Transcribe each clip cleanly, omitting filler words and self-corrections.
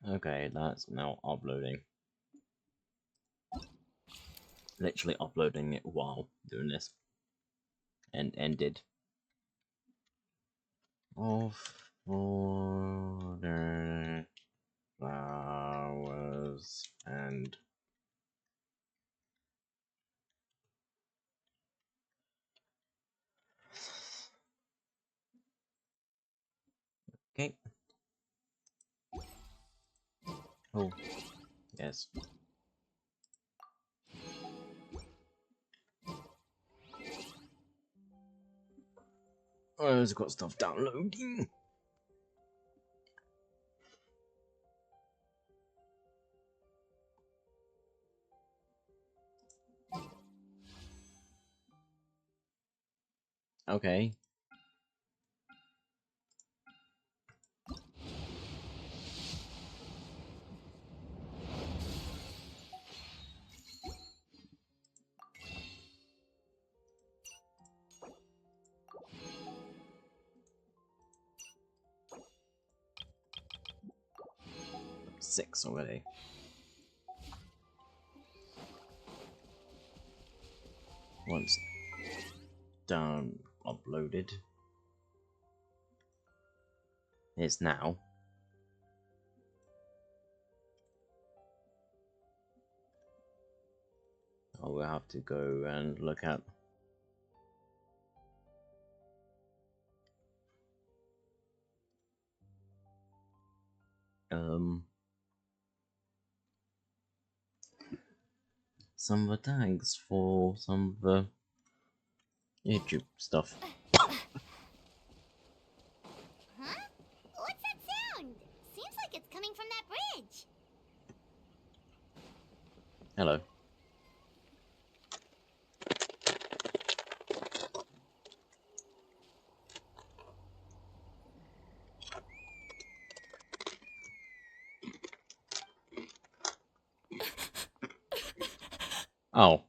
Okay, that's now uploading. Literally uploading it while doing this. And ended. Of order flowers and okay. Oh, yes. Oh, it's got stuff downloading. Okay. Six already. Once down uploaded. Is now. Oh, we'll have to go and look at some of the tags for some of the YouTube stuff. Huh? What's that sound? Seems like it's coming from that bridge. Hello. Oh.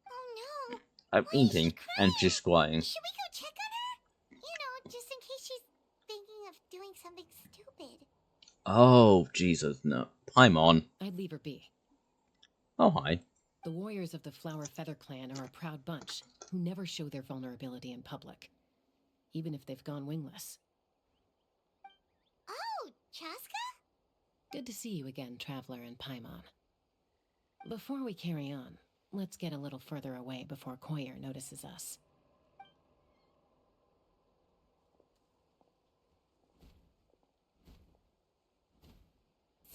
Oh no. I'm Why is she eating and crying? she's squatting. Should we go check on her? You know, just in case she's thinking of doing something stupid. Oh, Jesus, no. Paimon. I'd leave her be. Oh, hi. The warriors of the Flower Feather clan are a proud bunch who never show their vulnerability in public, even if they've gone wingless. Oh, Chaska? Good to see you again, Traveler and Paimon. Before we carry on, let's get a little further away before Koyer notices us.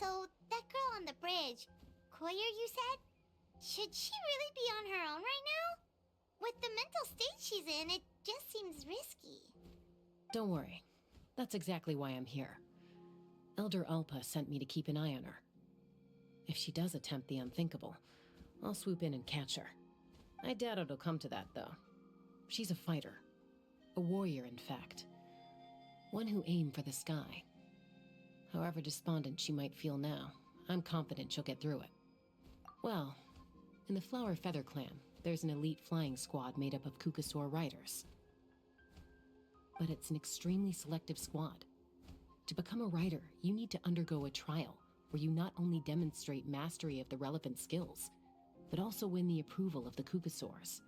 So, that girl on the bridge, Koyer, you said? Should she really be on her own right now? With the mental state she's in, it just seems risky. Don't worry. That's exactly why I'm here. Elder Alpa sent me to keep an eye on her. If she does attempt the unthinkable, I'll swoop in and catch her. I doubt it'll come to that, though. She's a fighter. A warrior, in fact. One who aimed for the sky. However despondent she might feel now, I'm confident she'll get through it. Well, in the Flower Feather clan, there's an elite flying squad made up of Kukasaur riders. But it's an extremely selective squad. To become a rider, you need to undergo a trial where you not only demonstrate mastery of the relevant skills, but also win the approval of the Kukasaurs.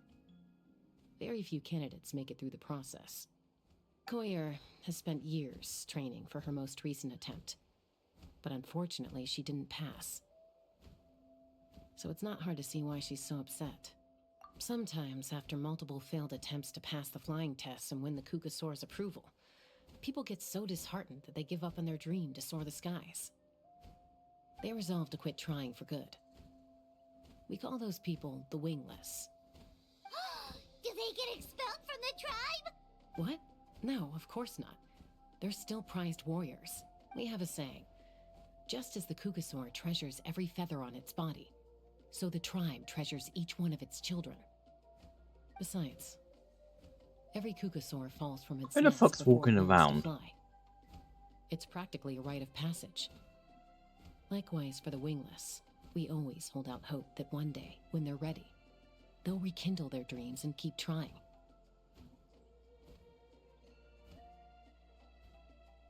Very few candidates make it through the process. Koyer has spent years training for her most recent attempt, but unfortunately she didn't pass. So it's not hard to see why she's so upset. Sometimes, after multiple failed attempts to pass the flying tests and win the Kukasaur's approval, people get so disheartened that they give up on their dream to soar the skies. They resolve to quit trying for good. We call those people the wingless. Do they get expelled from the tribe? What? No, of course not. They're still prized warriors. We have a saying. Just as the Kukasaur treasures every feather on its body, so the tribe treasures each one of its children. Besides, every Kukasaur falls from its Who the nest fuck's before walking it learns to around? fly. It's practically a rite of passage. Likewise for the wingless, we always hold out hope that one day, when they're ready, they'll rekindle their dreams and keep trying.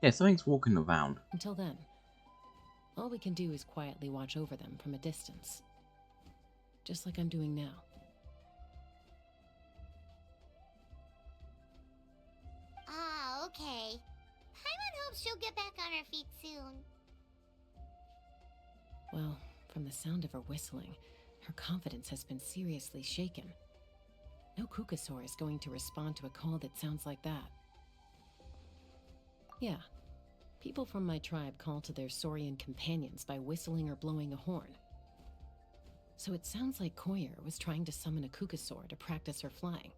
Yeah, something's walking around. Until then, all we can do is quietly watch over them from a distance. Just like I'm doing now. Ah, okay. Paimon hopes she'll get back on her feet soon. Well, from the sound of her whistling, her confidence has been seriously shaken. No Kukasaur is going to respond to a call that sounds like that. Yeah, people from my tribe call to their saurian companions by whistling or blowing a horn. So it sounds like Koyer was trying to summon a Kukasaur to practice her flying.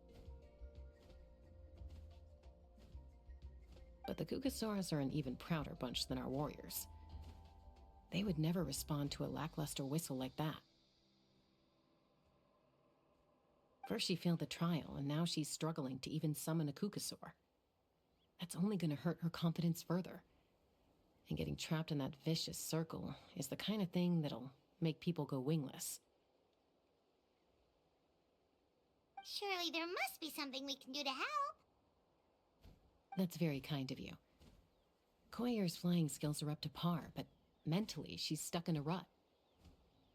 But the Kukasaurs are an even prouder bunch than our warriors. They would never respond to a lackluster whistle like that. First she failed the trial, and now she's struggling to even summon a Kukasaur. That's only gonna hurt her confidence further. And getting trapped in that vicious circle is the kind of thing that'll make people go wingless. Surely there must be something we can do to help. That's very kind of you. Koyer's flying skills are up to par, but mentally she's stuck in a rut.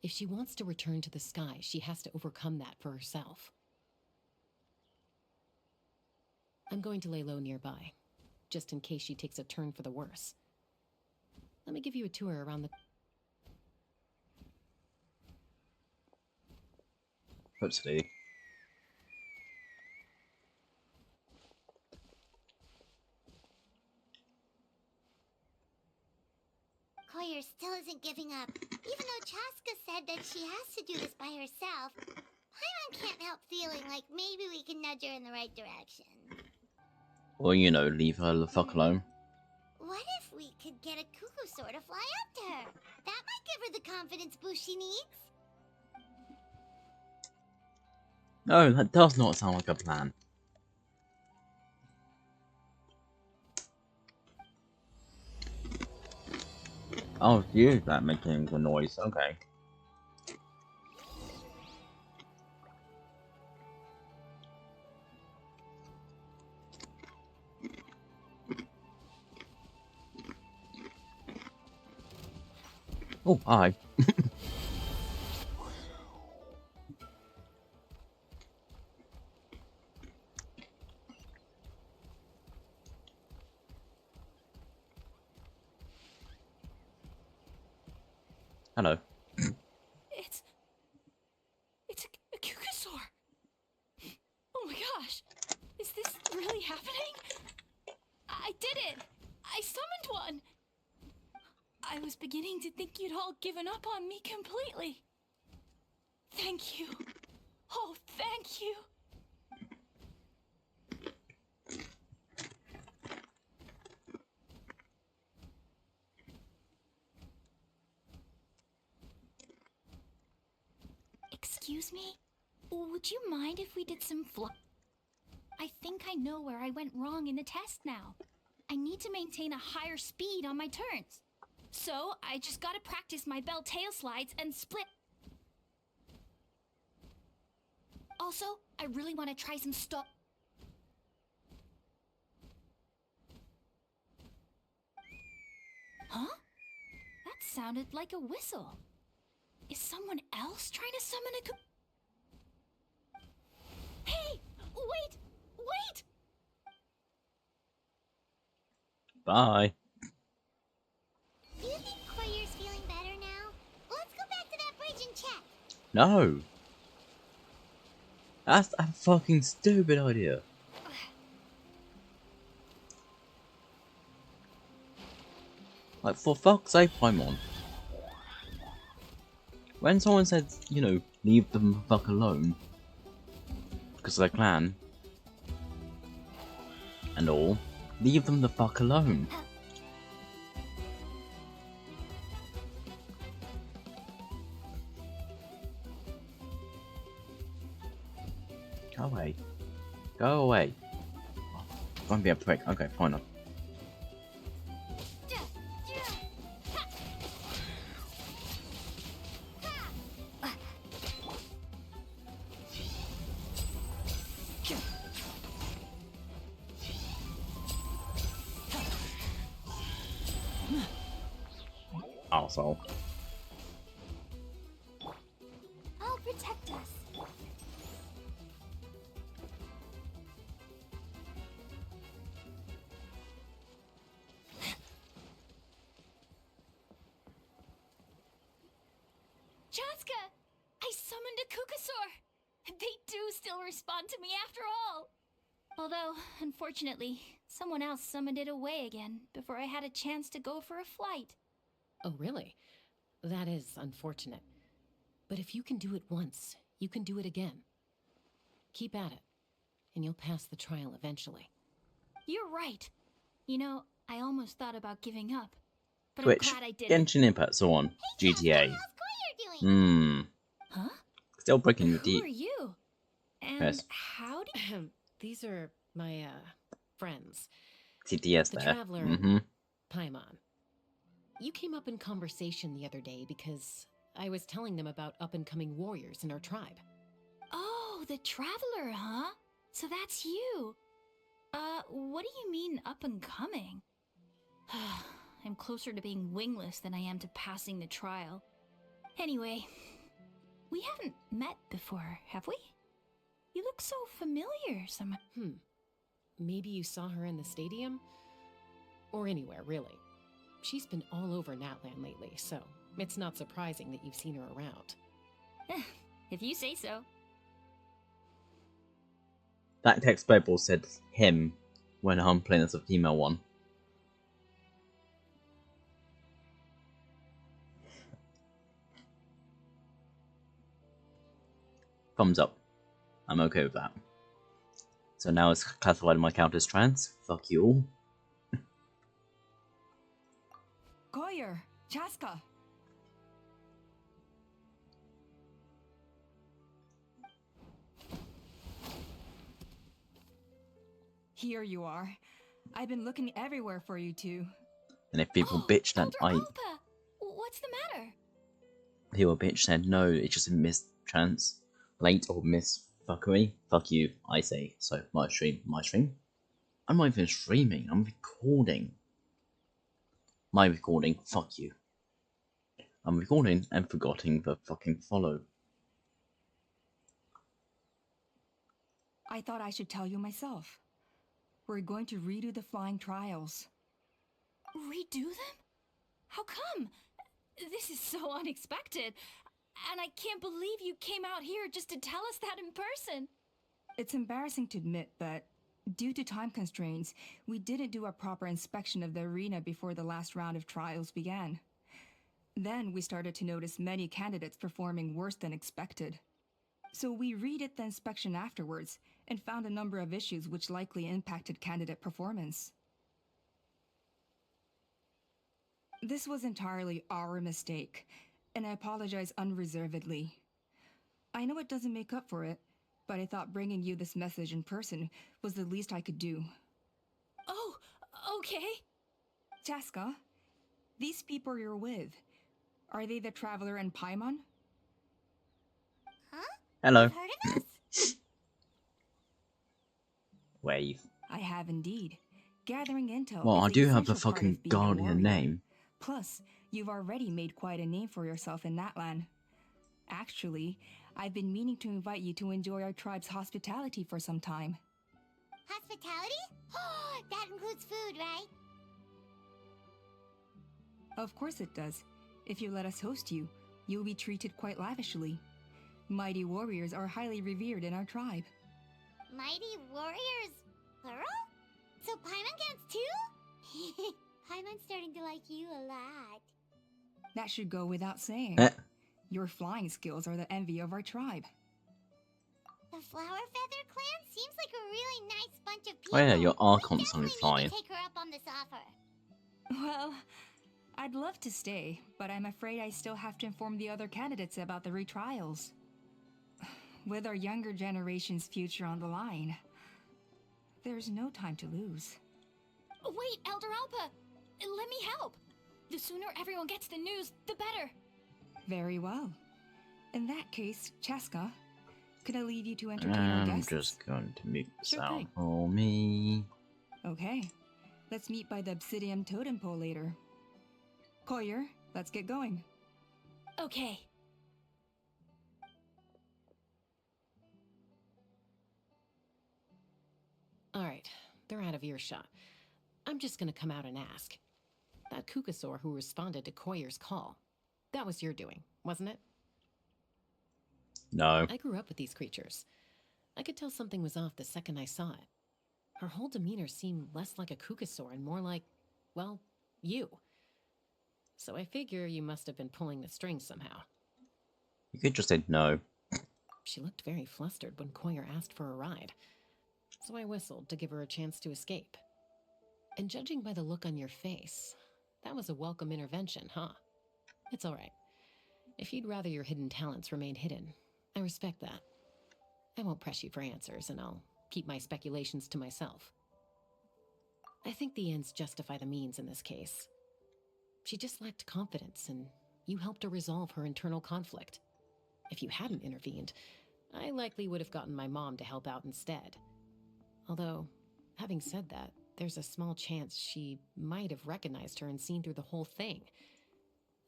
If she wants to return to the sky, she has to overcome that for herself. I'm going to lay low nearby, just in case she takes a turn for the worse. Let me give you a tour around the... Hopefully. Koyer still isn't giving up. Even though Chaska said that she has to do this by herself, Paimon can't help feeling like maybe we can nudge her in the right direction. Or, you know, leave her the fuck alone. What if we could get a Kukusaur to fly up to her? That might give her the confidence boost she needs. No, that does not sound like a plan. Oh, you that making the noise, okay. Oh, hi. Hello. It's a Kukasaur. Oh my gosh. Is this really happening? I did it. I summoned one. I was beginning to think you'd all given up on me completely. Thank you. Oh, thank you. Excuse me? Would you mind if we did some I think I know where I went wrong in the test now. I need to maintain a higher speed on my turns. So, I just gotta practice my bell tail slides and split. Also, I really want to try some stuff. Huh? That sounded like a whistle. Is someone else trying to summon a Hey! Wait! Wait! Bye. Do you think Koyer's feeling better now? Let's go back to that bridge and check. No. That's a fucking stupid idea. Like, for fuck's sake, Paimon. When someone said, you know, leave them the fuck alone, because of their clan, and all, leave them the fuck alone. Go away. Go away. Oh, don't be a prick. Okay, fine. Arsehole. I'll protect us. Chaska! I summoned a Kukasaur! They do still respond to me after all! Although, unfortunately, someone else summoned it away again before I had a chance to go for a flight. Oh, really? That is unfortunate. But if you can do it once, you can do it again. Keep at it, and you'll pass the trial eventually. You're right. You know, I almost thought about giving up. But Twitch, I'm glad I didn't. Genshin Impact, so on. Hey, GTA. Jessica, how's Koyer doing? Huh? Still breaking your Who deep. are you? And Yes. how do you... These are my, friends. TTS The there. Traveler Mm-hmm. and Paimon. You came up in conversation the other day because I was telling them about up-and-coming warriors in our tribe. Oh, the Traveler, huh? So that's you. What do you mean up and coming? I'm closer to being wingless than I am to passing the trial. Anyway, we haven't met before, have we? You look so familiar somehow. Maybe you saw her in the stadium? Or anywhere, really. She's been all over Natlan lately, so it's not surprising that you've seen her around. If you say so. That text Bible said him when I'm playing as a female one. Thumbs up. I'm okay with that. So now it's classified my account as trans. Fuck you all. Koyer, Chaska. Here you are. I've been looking everywhere for you two. And if people bitch that Elder Alpa! What's the matter? people bitch said no, it's just a missed chance. Late or miss fuckery. Fuck you, I say. So my stream. I'm not even streaming, I'm recording. My recording, fuck you. I'm recording and forgetting the fucking follow. I thought I should tell you myself. We're going to redo the flying trials. Redo them? How come? This is so unexpected. And I can't believe you came out here just to tell us that in person. It's embarrassing to admit, but due to time constraints, we didn't do a proper inspection of the arena before the last round of trials began. Then we started to notice many candidates performing worse than expected. So we redid the inspection afterwards and found a number of issues which likely impacted candidate performance. This was entirely our mistake, and I apologize unreservedly. I know it doesn't make up for it, but I thought bringing you this message in person was the least I could do. Oh, okay. Chaska, these people you're with, are they the Traveler and Paimon? Huh? Hello. You've heard of us? Wave. I have indeed. Gathering intel Well, is I a do have the essential part fucking of being a guardian warrior. name. Plus, you've already made quite a name for yourself in Natlan. Actually, I've been meaning to invite you to enjoy our tribe's hospitality for some time. Hospitality? That includes food, right? Of course it does. If you let us host you, you'll be treated quite lavishly. Mighty warriors are highly revered in our tribe. Mighty warriors, plural? So Paimon counts too? Paimon's starting to like you a lot. That should go without saying. Your flying skills are the envy of our tribe. The Flower Feather clan seems like a really nice bunch of people. Oh yeah, you are We constantly definitely flying. need to take her up on this offer. Well, I'd love to stay, but I'm afraid I still have to inform the other candidates about the retrials. With our younger generation's future on the line, there's no time to lose. Wait, Elder Alpa! Let me help! The sooner everyone gets the news, the better! Very well. In that case, Chaska, could I leave you to entertain our I'm guests? just going to mute the Sure sound thing. for me. Okay. Let's meet by the Obsidian Totem Pole later. Koyer, let's get going. Okay. Alright, they're out of earshot. I'm just gonna come out and ask. That Kukasaur who responded to Koyer's call, that was your doing, wasn't it? No. I grew up with these creatures. I could tell something was off the second I saw it. Her whole demeanor seemed less like a Kukasaur and more like, well, you. So I figure you must have been pulling the strings somehow. You could just say no. She looked very flustered when Koyer asked for a ride, so I whistled to give her a chance to escape. And judging by the look on your face, that was a welcome intervention, huh? It's all right. If you'd rather your hidden talents remain hidden, I respect that. I won't press you for answers, and I'll keep my speculations to myself. I think the ends justify the means in this case. She just lacked confidence, and you helped her resolve her internal conflict. If you hadn't intervened, I likely would have gotten my mom to help out instead. Although, having said that, there's a small chance she might have recognized her and seen through the whole thing.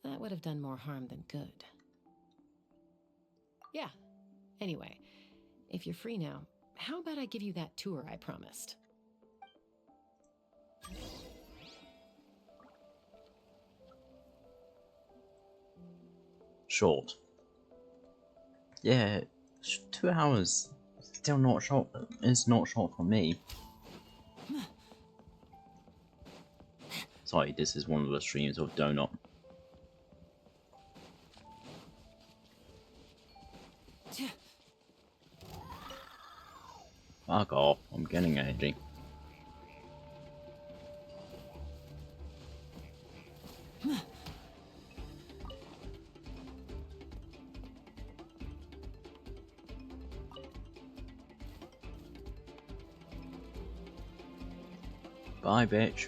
That would have done more harm than good. Yeah. Anyway, if you're free now, how about I give you that tour I promised? Short. Yeah, 2 hours. Still not short. It's not short for me. Sorry, this is one of the streams of Donut. Fuck off, I'm getting edgy. Bye, bitch.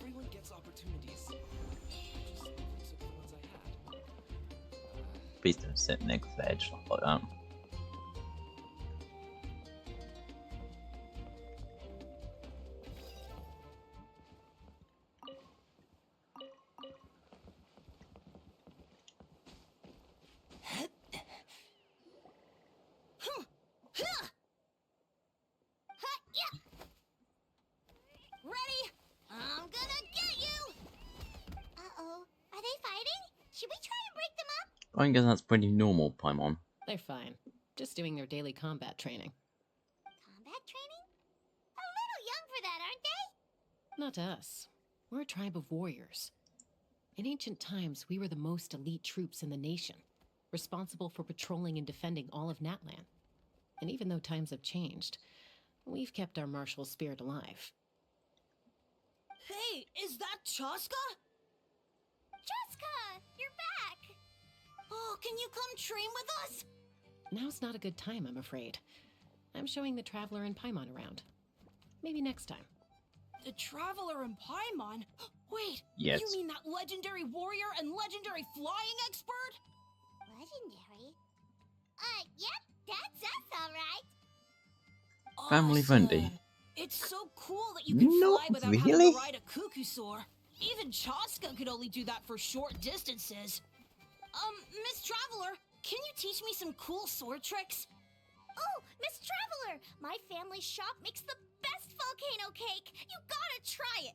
Everyone gets opportunities. I just took the ones I had. Please don't sit next to the edge like that. Ready? I'm gonna get you! Uh-oh. Are they fighting? Should we try and break them up? I guess that's pretty normal, Paimon. They're fine. Just doing their daily combat training. Combat training? A little young for that, aren't they? Not us. We're a tribe of warriors. In ancient times, we were the most elite troops in the nation, responsible for patrolling and defending all of Natlan. And even though times have changed, we've kept our martial spirit alive. Hey, is that Chaska? Jessica, you're back! Oh, can you come train with us? Now's not a good time, I'm afraid. I'm showing the Traveler and Paimon around. Maybe next time. The Traveler and Paimon? Wait, Yes. you mean that legendary warrior and legendary flying expert? Legendary? Yep, that's us, alright. Family friendly. Awesome. It's so cool that you can Not fly without really. having to ride a Kukusaur. Even Chaska could only do that for short distances. Miss Traveler, can you teach me some cool sword tricks? Oh, Miss Traveler! My family's shop makes the best volcano cake! You gotta try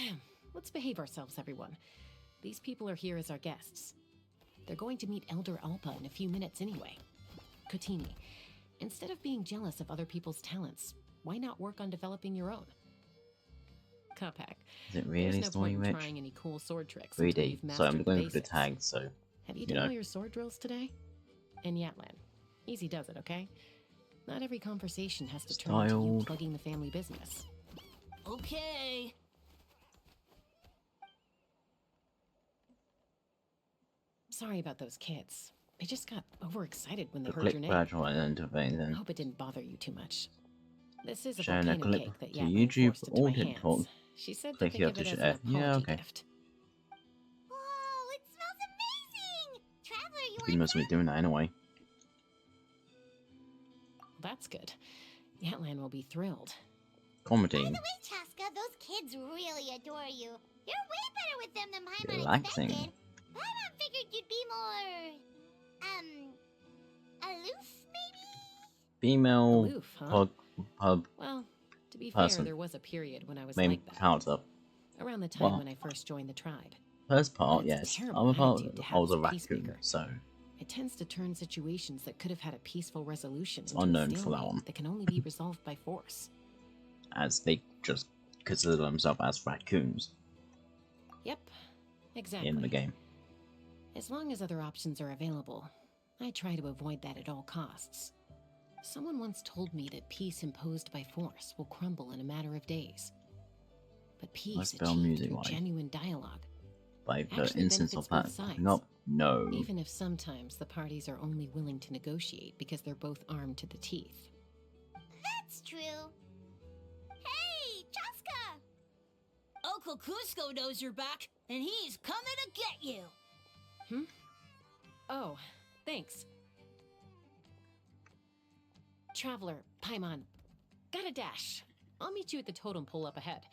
it! Let's behave ourselves, everyone. These people are here as our guests. They're going to meet Elder Alpa in a few minutes anyway. Kotini, instead of being jealous of other people's talents, why not work on developing your own? Kapak, Is it there's really no story point in rich? trying any cool sword tricks until 3D. you've So mastered I'm the going for the basics. tag, so Have you you done know. all your sword drills today? In Yatlan. Easy does it, okay? Not every conversation has to turn into you Styled. plugging the family business. Okay. Sorry about those kids. They just got overexcited when they The heard your click name. gradual intervening I then. hope it didn't bother you too much. This is a Sharing a volcano clip cake that to Yatlan YouTube forced into or my TikTok. hands. She said to Click think here of to it as share. an Yeah, apology okay. gift. Whoa, it smells amazing! Traveler, you You want must be doing that anyway. That's good. Yatlan will be thrilled. Comedy. By the way, Chaska, those kids really adore you. You're way better with them than Paimon Relaxing. expected. Paimon figured you'd be more, aloof, maybe? Female Aloof, huh? pub Well, to be person. fair, there was a period when I was main like that. character. Around the time Well, when I first joined the tribe. first part, It's a yes. terrible Other part, attitude to I have was a as a raccoon, peacemaker. so It tends to turn situations that could have had a peaceful resolution it's into a unknown for that stalemate one. that can only be resolved by force. As they just consider themselves as raccoons Yep, exactly. in the game. As long as other options are available, I try to avoid that at all costs. Someone once told me that peace imposed by force will crumble in a matter of days. But peace spell achieved music through wise. genuine dialogue, By the actually instance of benefits that both popping sides. up, no. even if sometimes the parties are only willing to negotiate because they're both armed to the teeth. That's true. Hey, Chaska! Uncle Cusco knows you're back, and he's coming to get you. Oh, thanks. Traveler, Paimon, got a dash. I'll meet you at the totem pole up ahead.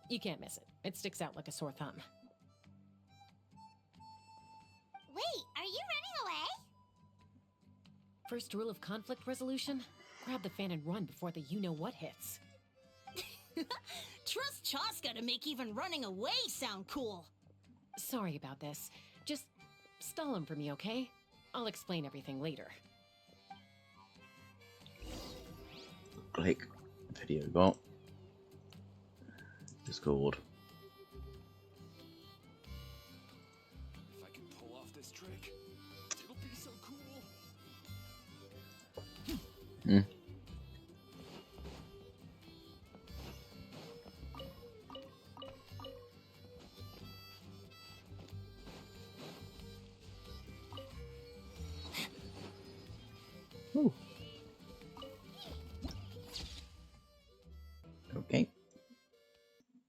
You can't miss it. It sticks out like a sore thumb. Wait, are you running away? First rule of conflict resolution? Grab the fan and run before the you-know-what hits. Trust Chaska to make even running away sound cool. Sorry about this. Just stall him for me, okay? I'll explain everything later. Click video got Discord. If I can pull off this trick, it'll be so cool. Ooh. Okay.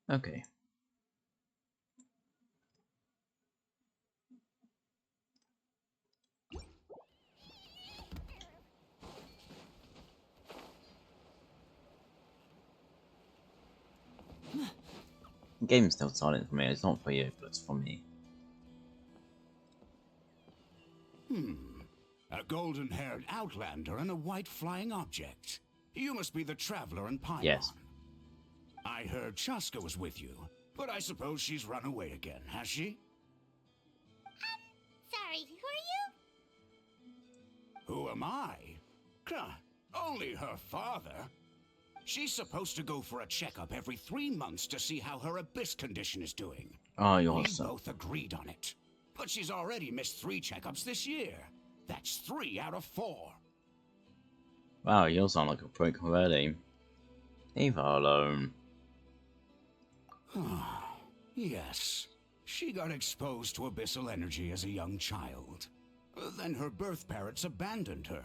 Okay. The game's still silent for me. It's not for you, but it's for me. A golden-haired outlander and a white flying object. You must be the traveler and Paimon. Yes. I heard Chaska was with you, but I suppose she's run away again, has she? Sorry, who are you? Who am I? Only her father. She's supposed to go for a checkup every 3 months to see how her abyss condition is doing. Oh, you're We awesome. both agreed on it. But she's already missed 3 checkups this year. That's 3 out of 4. Wow, you sound like a prick already. Leave her alone. Yes. She got exposed to abyssal energy as a young child. Then her birth parents abandoned her.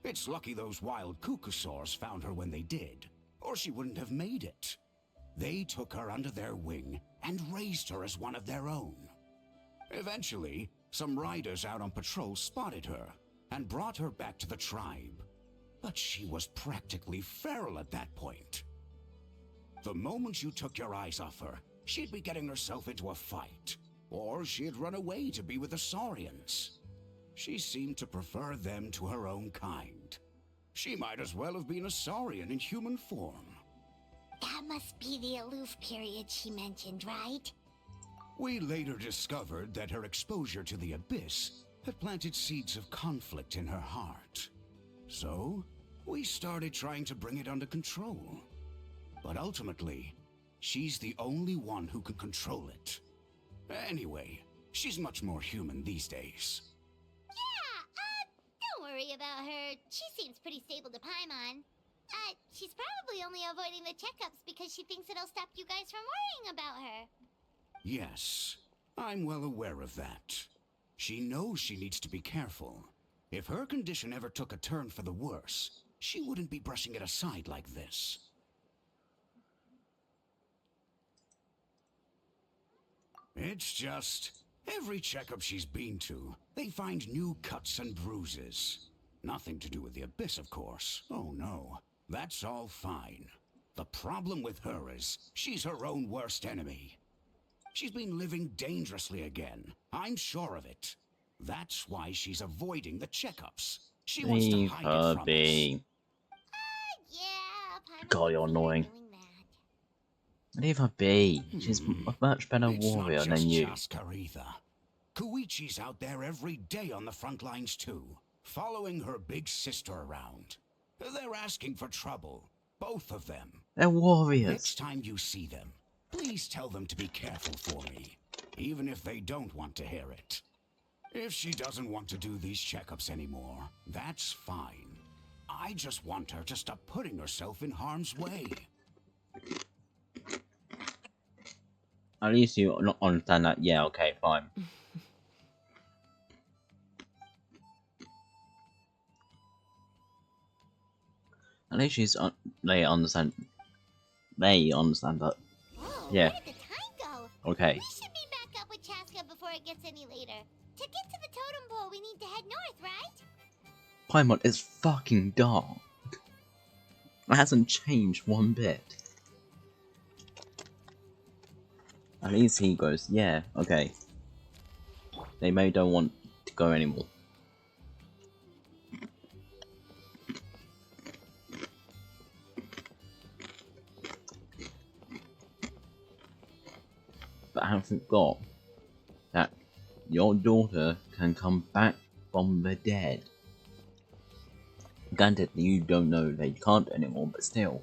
It's lucky those wild cucusaurs found her when they did, or she wouldn't have made it. They took her under their wing and raised her as one of their own. Eventually, some riders out on patrol spotted her and brought her back to the tribe. But she was practically feral at that point. The moment you took your eyes off her, she'd be getting herself into a fight, or she'd run away to be with the Saurians. She seemed to prefer them to her own kind. She might as well have been a Saurian in human form. That must be the aloof period she mentioned, right? We later discovered that her exposure to the abyss had planted seeds of conflict in her heart. So, we started trying to bring it under control. But ultimately, she's the only one who can control it. Anyway, she's much more human these days. Don't worry about her. She seems pretty stable to Paimon. She's probably only avoiding the checkups because she thinks it'll stop you guys from worrying about her. Yes, I'm well aware of that. She knows she needs to be careful. If her condition ever took a turn for the worse, she wouldn't be brushing it aside like this. It's just, every checkup she's been to, they find new cuts and bruises. Nothing to do with the abyss, of course. Oh no, that's all fine. The problem with her is she's her own worst enemy. She's been living dangerously again. I'm sure of it. That's why she's avoiding the checkups. She wants to Leave hide it her from us. be. Yeah, Paimon God, can you're see her annoying. doing that. Leave her be. She's a much better It's not warrior just than you. Chaska either. Koichi's out there every day on the front lines too, following her big sister around. They're asking for trouble, both of them. They're warriors. Next time you see them, please tell them to be careful for me, even if they don't want to hear it. If she doesn't want to do these checkups anymore, that's fine. I just want her to stop putting herself in harm's way. At least you understand that. Yeah, okay, fine. At least they understand. They understand that. Whoa, Yeah. where did the time go? Okay. We should be back up with Chaska before it gets any later. To get to the totem pole, we need to head north, right? Paimon, it's fucking dark. It hasn't changed one bit. At least he goes, yeah, okay. They may don't want to go anymore. But I forgot that your daughter can come back from the dead. Granted, you don't know they can't anymore, but still.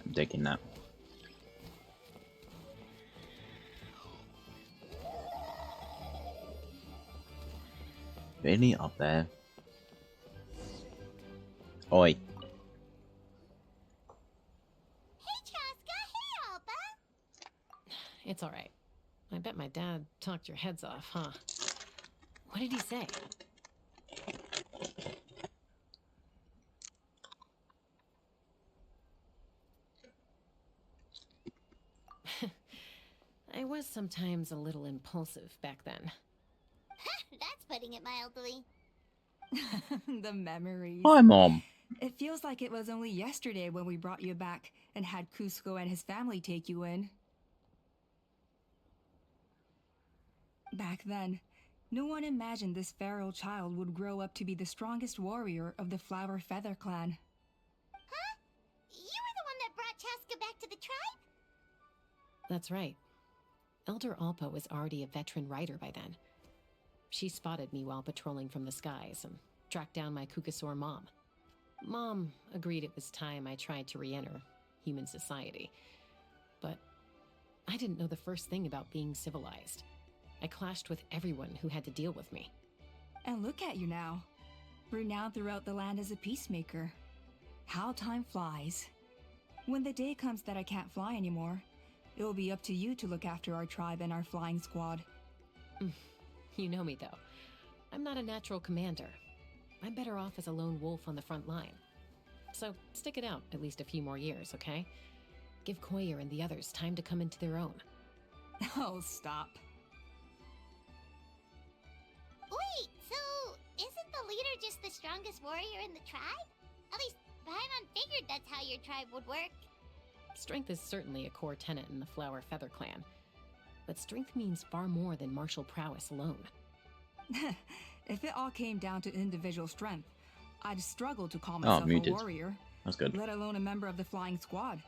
I'm taking that. Really up there? Oi. Hey, Chaska. Hey, Alba. It's alright. I bet my dad talked your heads off, huh? What did he say? I was sometimes a little impulsive back then. That's putting it mildly. The memories. Hi, Mom. It feels like it was only yesterday when we brought you back and had Cusco and his family take you in. Back then, no one imagined this feral child would grow up to be the strongest warrior of the Flower Feather clan. Huh? You were the one that brought Chaska back to the tribe? That's right. Elder Alpa was already a veteran rider by then. She spotted me while patrolling from the skies and tracked down my Kukasaur mom. Mom agreed it was time I tried to re-enter human society. But I didn't know the first thing about being civilized. I clashed with everyone who had to deal with me. And look at you now, renowned throughout the land as a peacemaker. How time flies. When the day comes that I can't fly anymore, it will be up to you to look after our tribe and our flying squad. You know me, though. I'm not a natural commander. I'm better off as a lone wolf on the front line. So stick it out at least a few more years, okay? Give Koyer and the others time to come into their own. Oh, stop. Wait, so isn't the leader just the strongest warrior in the tribe? At least Paimon figured that's how your tribe would work. Strength is certainly a core tenet in the Flower Feather clan. But strength means far more than martial prowess alone. If it all came down to individual strength, I'd struggle to call myself a muted. warrior, That's good. let alone a member of the flying squad.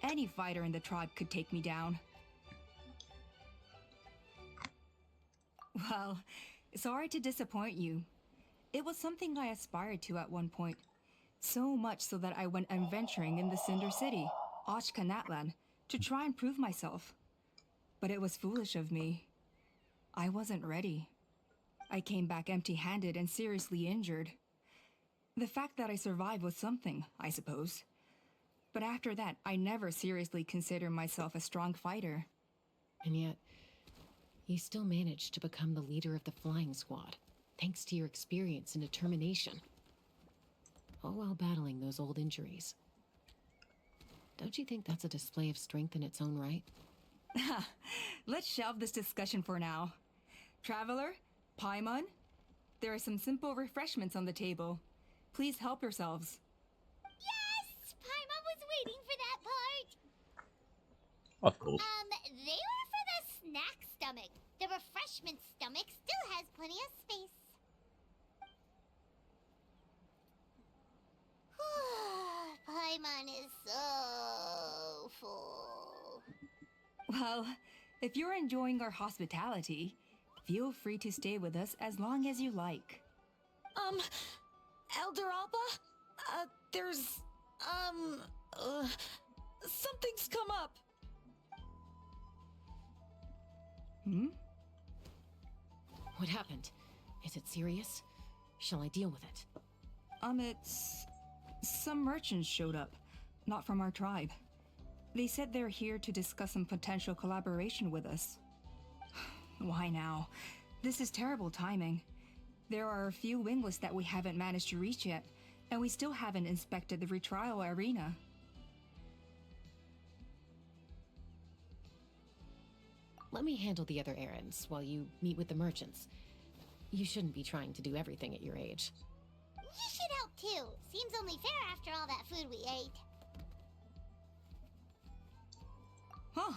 Any fighter in the tribe could take me down. Well, sorry to disappoint you. It was something I aspired to at one point. So much so that I went adventuring in the Cinder City, Ashkanatlan, to try and prove myself. But it was foolish of me. I wasn't ready. I came back empty-handed and seriously injured. The fact that I survived was something, I suppose. But after that, I never seriously considered myself a strong fighter. And yet, you still managed to become the leader of the flying squad, thanks to your experience and determination. All while battling those old injuries. Don't you think that's a display of strength in its own right? Let's shelve this discussion for now. Traveler, Paimon, there are some simple refreshments on the table. Please help yourselves. Yes! Paimon was waiting for that part! Of course. They were for the snack stomach. The refreshment stomach still has plenty of space. Paimon is so full. Well, if you're enjoying our hospitality, feel free to stay with us as long as you like. Elder Alba? There's, something's come up. Hmm? What happened? Is it serious? Shall I deal with it? It's... Some merchants showed up, not from our tribe. They said they're here to discuss some potential collaboration with us. Why now? This is terrible timing. There are a few wingless that we haven't managed to reach yet, and we still haven't inspected the retrial arena. Let me handle the other errands while you meet with the merchants. You shouldn't be trying to do everything at your age. You should help too. Seems only fair after all that food we ate. Huh.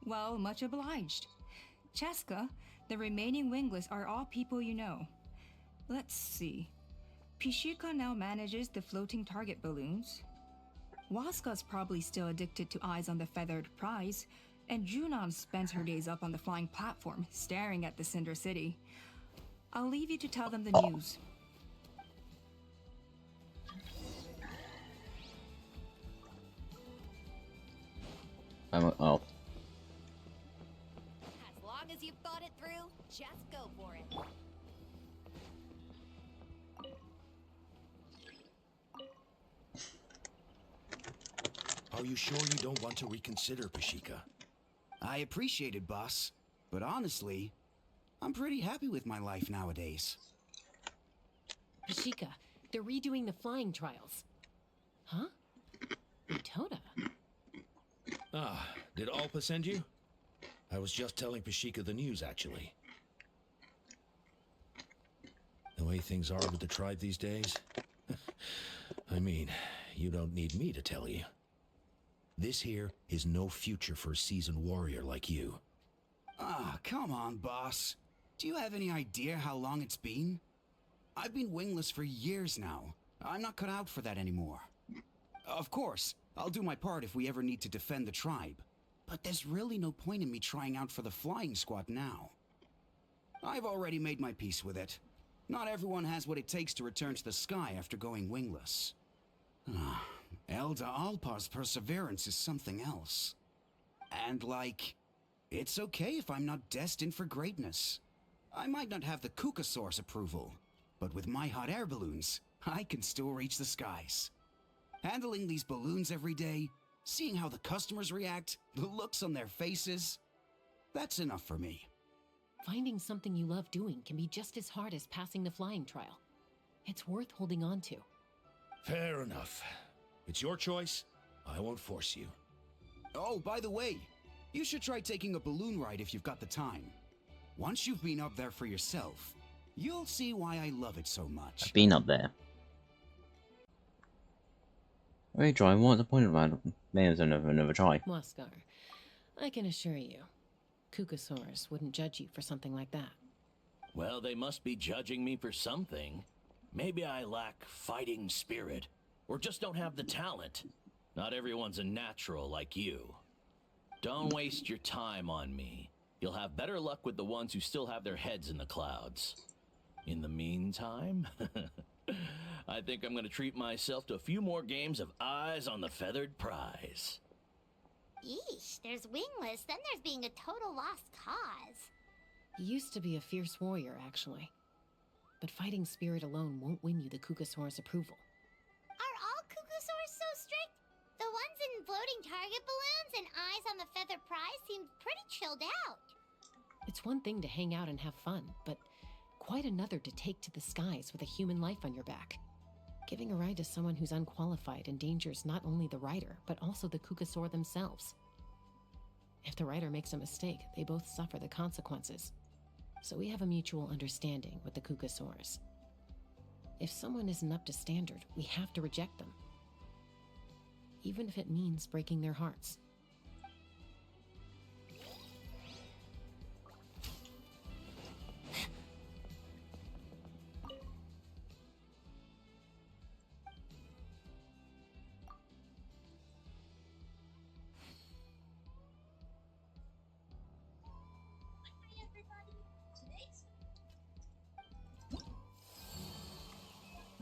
Well, much obliged. Cheska, the remaining wingless are all people you know. Let's see. Pishika now manages the floating target balloons. Waska's probably still addicted to eyes on the feathered prize, and Junon spends her days up on the flying platform, staring at the Cinder City. I'll leave you to tell them the news. Oh. As long as you've thought it through, just go for it. Are you sure you don't want to reconsider, Pashika? I appreciate it, boss. But honestly, I'm pretty happy with my life nowadays. Pashika, they're redoing the flying trials. Huh? Toda? Ah, did Alpa send you? I was just telling Pashika the news, actually. The way things are with the tribe these days? I mean, you don't need me to tell you. This here is no future for a seasoned warrior like you. Ah, come on, boss. Do you have any idea how long it's been? I've been wingless for years now. I'm not cut out for that anymore. Of course, I'll do my part if we ever need to defend the tribe. But there's really no point in me trying out for the flying squad now. I've already made my peace with it. Not everyone has what it takes to return to the sky after going wingless. Elder Alpa's perseverance is something else. And it's okay if I'm not destined for greatness. I might not have the Kukasaur's approval, but with my hot air balloons, I can still reach the skies. Handling these balloons every day, seeing how the customers react, the looks on their faces, that's enough for me. Finding something you love doing can be just as hard as passing the flying trial. It's worth holding on to. Fair enough. It's your choice. I won't force you. Oh, by the way, you should try taking a balloon ride if you've got the time. Once you've been up there for yourself, you'll see why I love it so much. I've been up there. Okay, try. What's the point of that? Maybe another try. Moskar, I can assure you, Kukasaurs wouldn't judge you for something like that. Well, they must be judging me for something. Maybe I lack fighting spirit, or just don't have the talent. Not everyone's a natural like you. Don't waste your time on me. You'll have better luck with the ones who still have their heads in the clouds. In the meantime, I think I'm gonna treat myself to a few more games of Eyes on the Feathered Prize. Yeesh, there's wingless, then there's being a total lost cause. He used to be a fierce warrior, actually. But fighting spirit alone won't win you the Kukasaur's approval. Are all Kukasaurs so strict? The ones in floating target balloons and Eyes on the Feather Prize seem pretty chilled out. It's one thing to hang out and have fun, but quite another to take to the skies with a human life on your back. Giving a ride to someone who's unqualified endangers not only the rider, but also the Kukasaur themselves. If the writer makes a mistake, they both suffer the consequences. So we have a mutual understanding with the Kukasaurs. If someone isn't up to standard, we have to reject them. Even if it means breaking their hearts.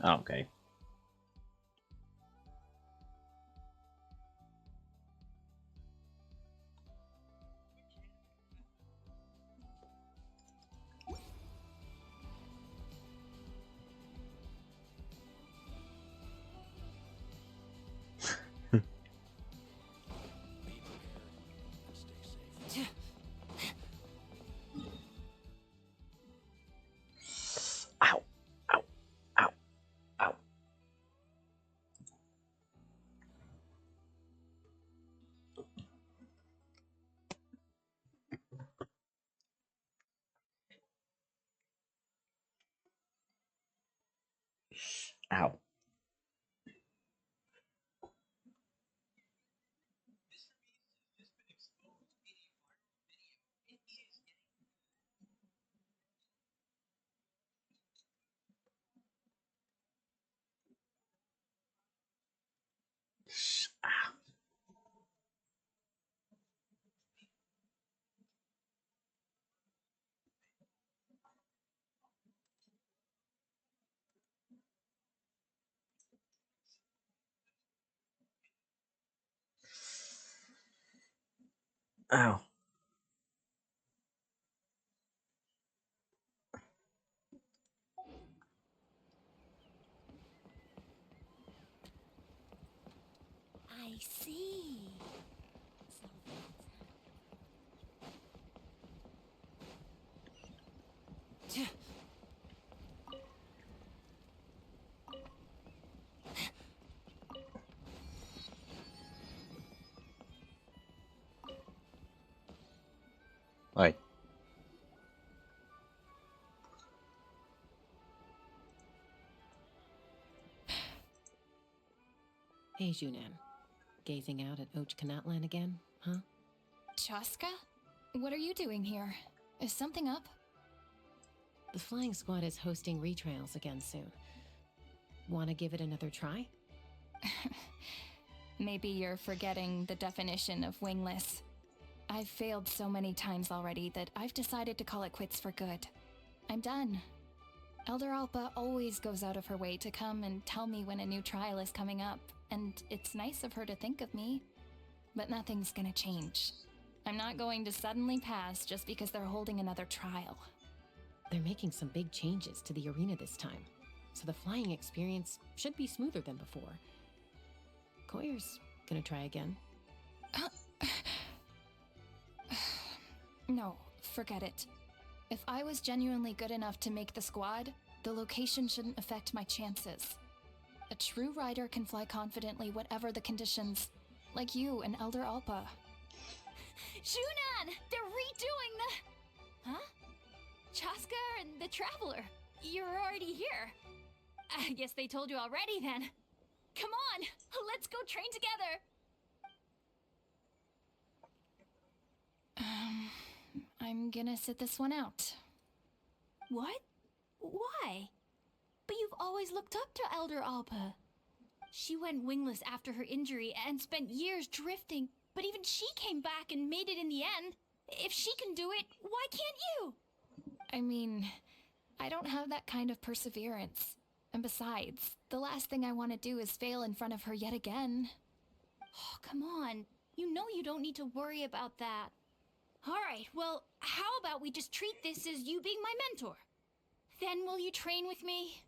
Oh, okay. Ow. Ow. Ow. Ow. Ow. Ow. I see. Right. Hey, Junan. Gazing out at Ochkanatlan again, huh? Chaska? What are you doing here? Is something up? The flying squad is hosting retrials again soon. Wanna give it another try? Maybe you're forgetting the definition of wingless. I've failed so many times already that I've decided to call it quits for good. I'm done. Elder Alpa always goes out of her way to come and tell me when a new trial is coming up, and it's nice of her to think of me. But nothing's gonna change. I'm not going to suddenly pass just because they're holding another trial. They're making some big changes to the arena this time, so the flying experience should be smoother than before. Koyer's gonna try again. No, forget it. If I was genuinely good enough to make the squad, the location shouldn't affect my chances. A true rider can fly confidently whatever the conditions, like you and Elder Alpa. Junan! They're redoing the... Huh? Chaska and the Traveler. You're already here. I guess they told you already then. Come on, let's go train together. I'm gonna sit this one out. What? Why? But you've always looked up to Elder Alpa. She went wingless after her injury and spent years drifting, but even she came back and made it in the end. If she can do it, why can't you? I mean, I don't have that kind of perseverance. And besides, the last thing I want to do is fail in front of her yet again. Oh, come on. You know you don't need to worry about that. Alright, well, how about we just treat this as you being my mentor? Then will you train with me?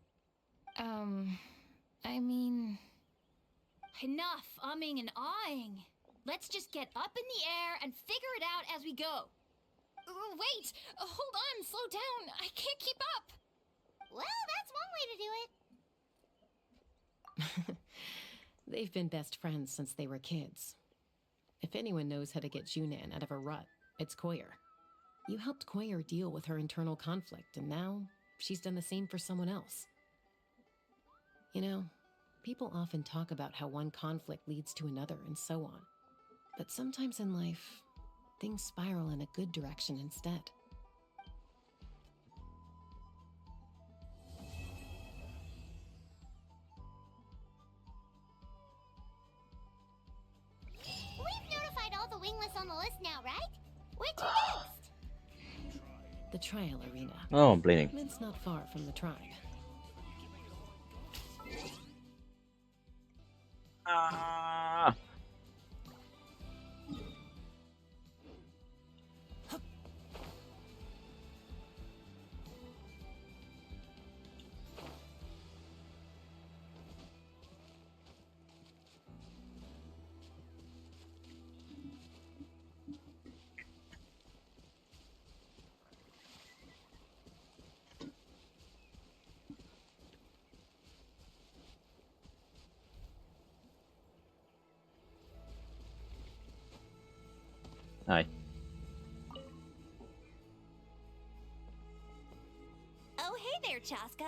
I mean... Enough umming and ahhing. Let's just get up in the air and figure it out as we go. Wait! Hold on, slow down. I can't keep up. Well, that's one way to do it. They've been best friends since they were kids. If If anyone knows how to get Junan out of a rut, it's Koyer. You helped Koyer deal with her internal conflict, and now she's done the same for someone else. You know, people often talk about how one conflict leads to another and so on. But sometimes in life, things spiral in a good direction instead. We've notified all the wingless on the list now, right? Where to next? The trial arena. Oh, I'm bleeding. It's not far from the tribe. Ah! Hi. Oh, hey there, Chaska.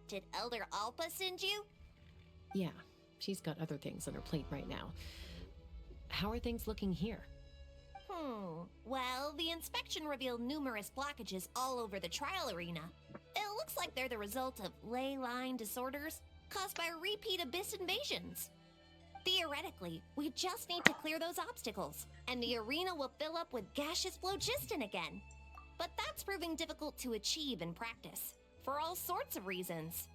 Did Elder Alpa send you? Yeah, she's got other things on her plate right now. How are things looking here? Well, the inspection revealed numerous blockages all over the trial arena. It looks like they're the result of ley line disorders caused by repeat abyss invasions. Theoretically, we just need to clear those obstacles, and the arena will fill up with gaseous phlogiston again. But that's proving difficult to achieve in practice, for all sorts of reasons.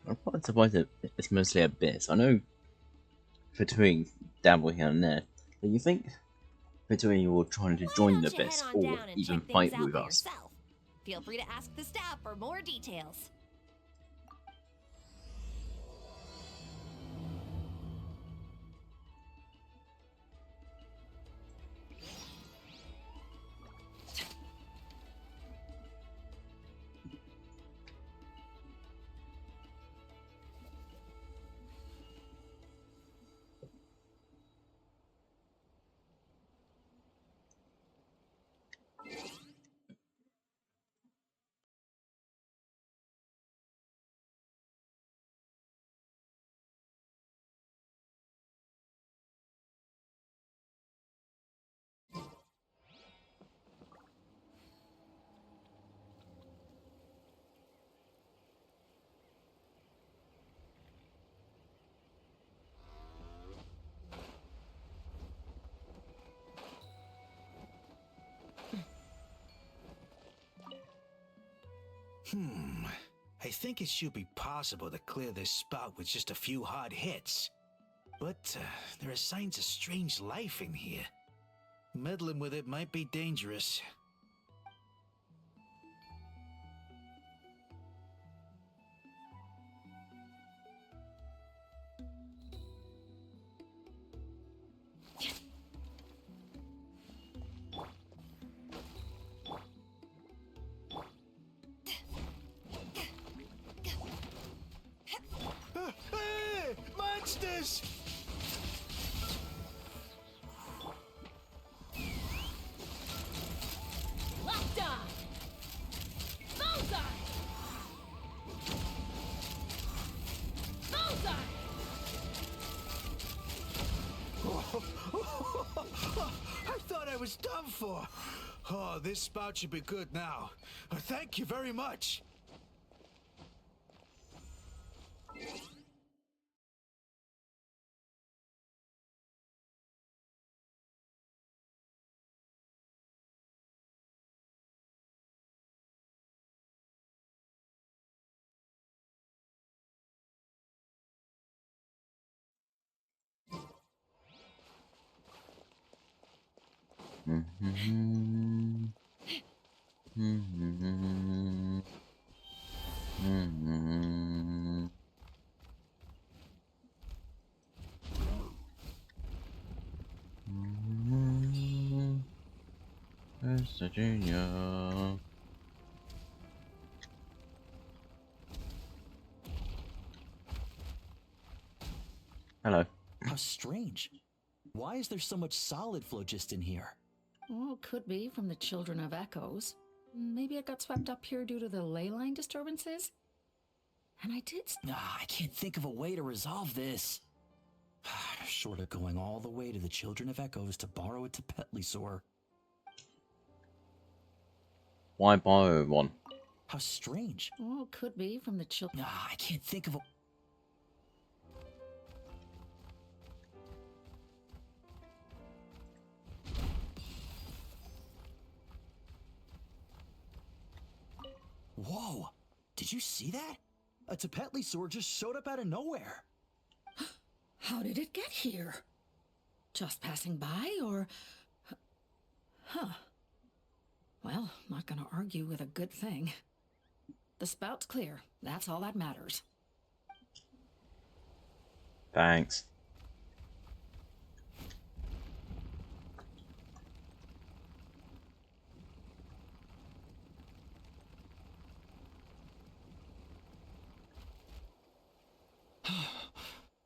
I'm quite surprised that it's mostly Abyss. I know Fatui dabble here and there, but you think Fatui were trying to Why join don't the you Abyss head on or down and even check things fight out with for us? yourself? Feel free to ask the staff for more details. I think it should be possible to clear this spout with just a few hard hits. But there are signs of strange life in here. Meddling with it might be dangerous. Hey! Monsters! Lockdown! Bullseye! Bullseye! I thought I was done for. Oh, this spout should be good now. Thank you very much. Mr. Junior. Hello. How strange. Why is there so much solid flow just in here? Well, could be from the Children of Echoes. Maybe it got swept up here due to the ley line disturbances? And I did... I can't think of a way to resolve this. Short of going all the way to the Children of Echoes to borrow it to Petlisaur. Why borrow one? How strange. Well, could be from the children... I can't think of a... Whoa! Did you see that? A Petlisaur just showed up out of nowhere. How did it get here? Just passing by, or... Huh. Well, not gonna argue with a good thing. The spout's clear. That's all that matters. Thanks.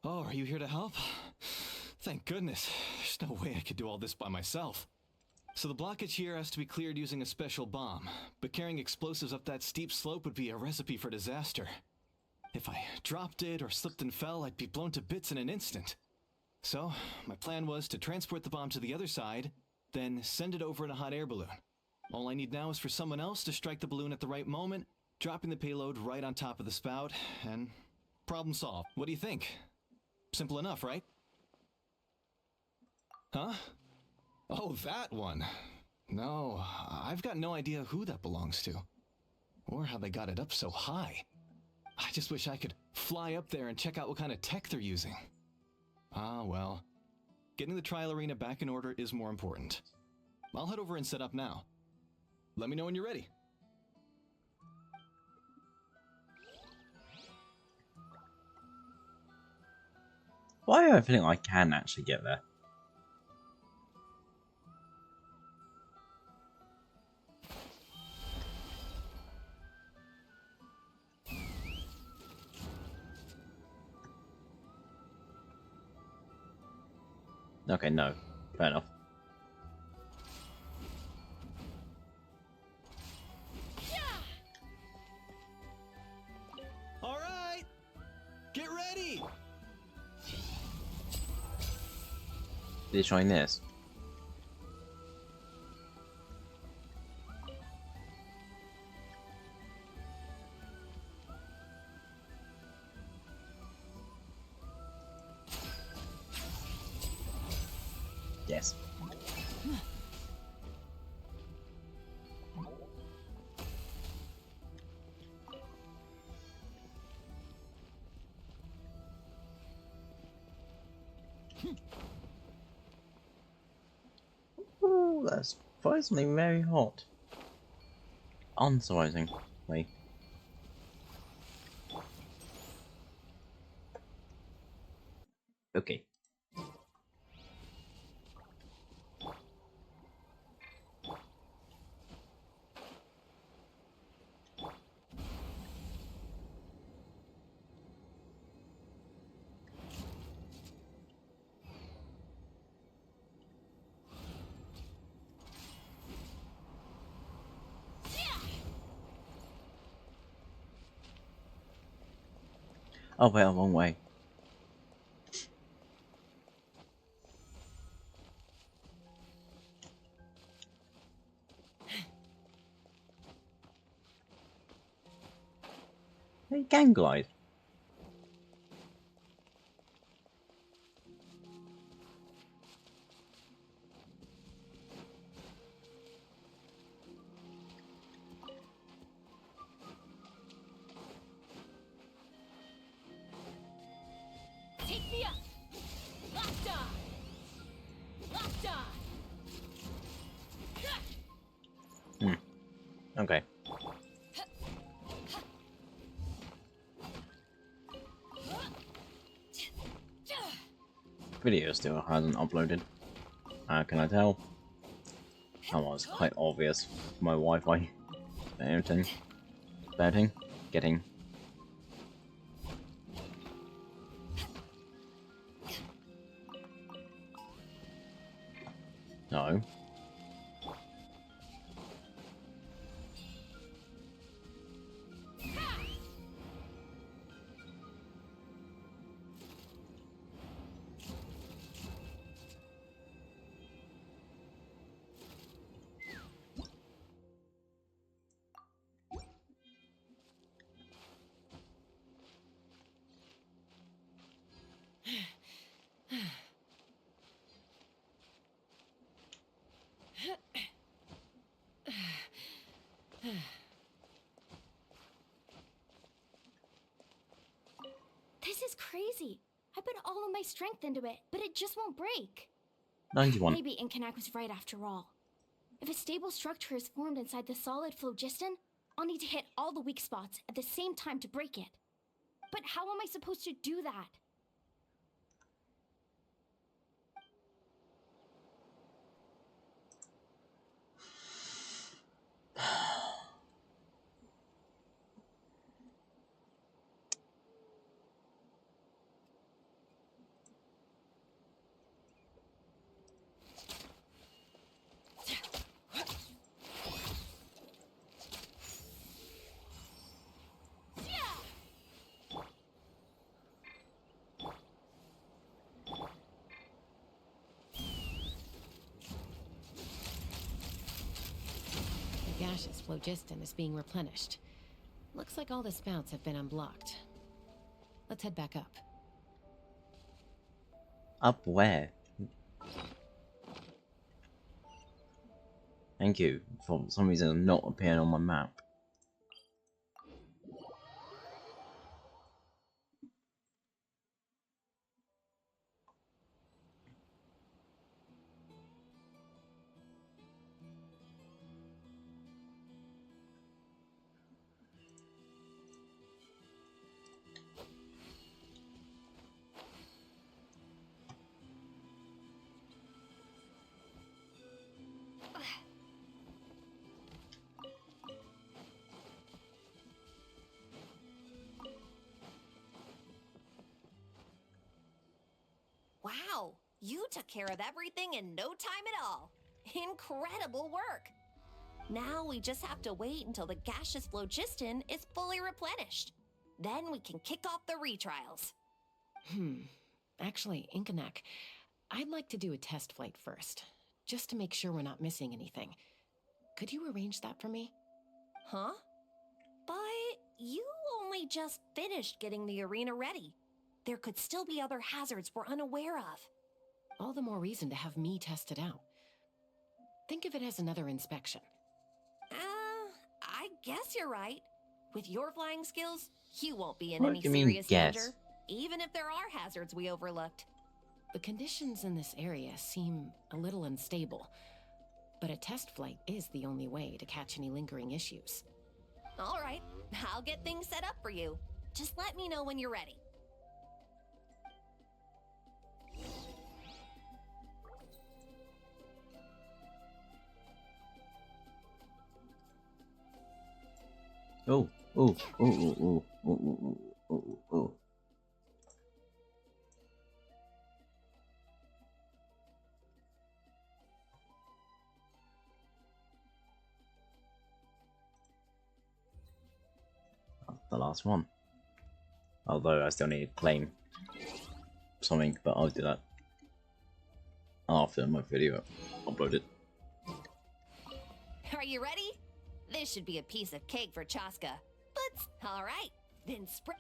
Oh, are you here to help? Thank goodness. There's no way I could do all this by myself. So the blockage here has to be cleared using a special bomb, but carrying explosives up that steep slope would be a recipe for disaster. If I dropped it or slipped and fell, I'd be blown to bits in an instant. So, my plan was to transport the bomb to the other side, then send it over in a hot air balloon. All I need now is for someone else to strike the balloon at the right moment, dropping the payload right on top of the spout, and problem solved. What do you think? Simple enough, right? Huh? Oh, that one. No, I've got no idea who that belongs to. Or how they got it up so high. I just wish I could fly up there and check out what kind of tech they're using. Ah, well. Getting the trial arena back in order is more important. I'll head over and set up now. Let me know when you're ready. Why do I think I can actually get there? Okay, no. Fair enough. All right! Get ready! They're trying this. Yes. Ooh, that's surprisingly very hot. Unsurprisingly. Okay. Oh wait, I'm wrong way. Hey, gang glide. Take me up! Locked on! Locked on! Okay. Video still hasn't uploaded. How can I tell? That was quite obvious. My Wi-Fi. Getting. No. This is crazy. I put all of my strength into it, but it just won't break. 91. Maybe Inkanak was right after all. If a stable structure is formed inside the solid phlogiston, I'll need to hit all the weak spots at the same time to break it. But how am I supposed to do that? The gaseous phlogiston is being replenished. Looks like all the spouts have been unblocked. Let's head back up. Up where? Thank you. For some reason, not appearing on my map. Wow, you took care of everything in no time at all. Incredible work. Now we just have to wait until the gaseous phlogiston is fully replenished. Then we can kick off the retrials. Actually, Inkanak, I'd like to do a test flight first, just to make sure we're not missing anything. Could you arrange that for me? Huh? But you only just finished getting the arena ready. There could still be other hazards we're unaware of. All the more reason to have me test it out. Think of it as another inspection. I guess you're right. With your flying skills, you won't be in What any do you mean, serious guess? danger, even if there are hazards we overlooked. The conditions in this area seem a little unstable, but a test flight is the only way to catch any lingering issues. All right, I'll get things set up for you. Just let me know when you're ready. Oh, oh, oh, oh, oh, oh, oh, oh, oh, oh. The last one. Although I still need to claim something, but I'll do that after my video uploaded. Are you ready? This should be a piece of cake for Chaska. But, all right, then spread.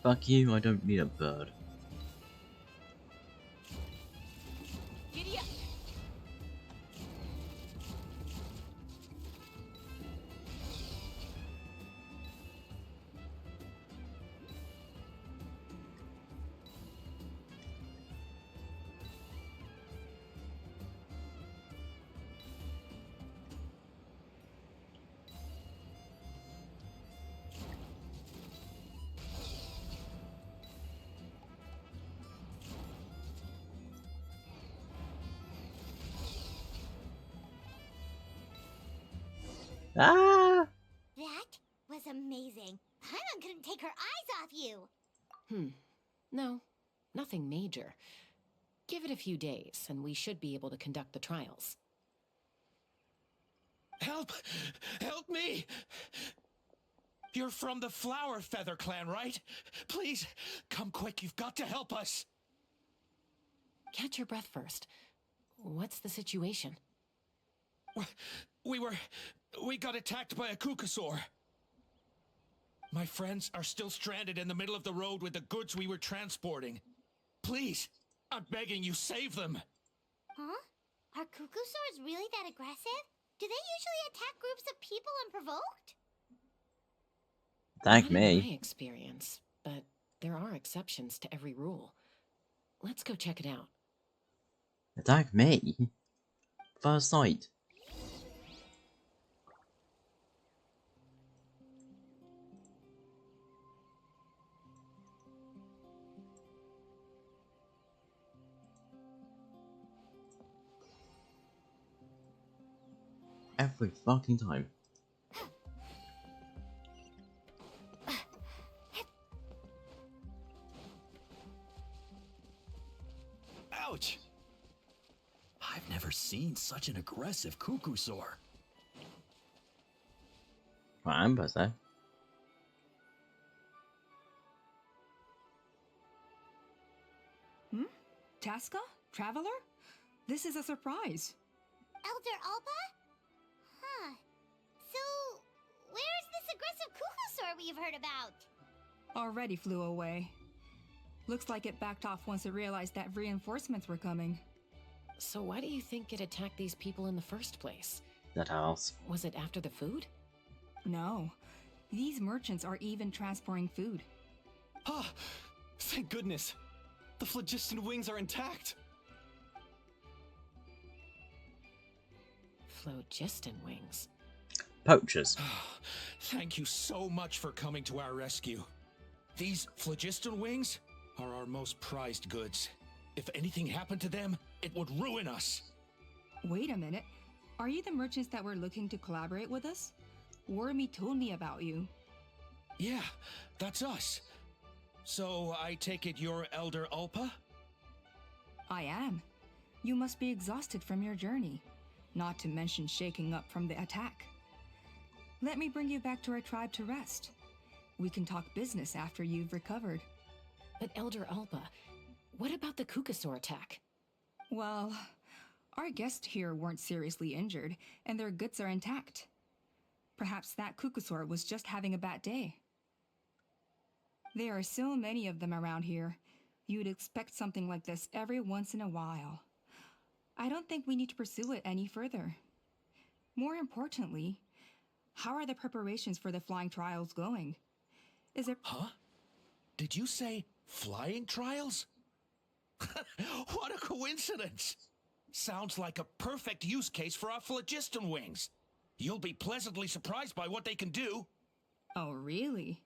Fuck you, I don't need a bird. Giddy up. Ah! That was amazing. Paimon couldn't take her eyes off you. No, nothing major. Give it a few days, and we should be able to conduct the trials. Help! Help me! You're from the Flower Feather clan, right? Please, come quick, you've got to help us! Catch your breath first. What's the situation? We got attacked by a Kukasaur. My friends are still stranded in the middle of the road with the goods we were transporting. Please, I'm begging you, save them! Huh? Are Kukusaurs really that aggressive? Do they usually attack groups of people unprovoked? Thank Not in me. my experience, but there are exceptions to every rule. Let's go check it out. Attack me? First sight. Every fucking time. Ouch! I've never seen such an aggressive Kukusaur. Right, I'm supposed to. Tasca? Traveler? This is a surprise. Elder Alba? Huh. So, where's this aggressive Kukusaur we've heard about? Already flew away. Looks like it backed off once it realized that reinforcements were coming. So why do you think it attacked these people in the first place? That house. Was it after the food? No. These merchants are even transporting food. Ah! Thank goodness! The phlogiston wings are intact! Phlogiston wings. Poachers. Thank you so much for coming to our rescue. These phlogiston wings are our most prized goods. If anything happened to them, it would ruin us. Wait a minute. Are you the merchants that were looking to collaborate with us? Wormy told me about you. Yeah, that's us. So I take it you're Elder Ulpa? I am. You must be exhausted from your journey, not to mention shaking up from the attack. Let me bring you back to our tribe to rest. We can talk business after you've recovered. But Elder Alba, what about the Kukusaur attack? Well, our guests here weren't seriously injured, and their goods are intact. Perhaps that Kukusaur was just having a bad day. There are so many of them around here. You'd expect something like this every once in a while. I don't think we need to pursue it any further. More importantly, how are the preparations for the flying trials going? Is it... Huh? Did you say flying trials? What a coincidence! Sounds like a perfect use case for our phlogiston wings. You'll be pleasantly surprised by what they can do. Oh, really?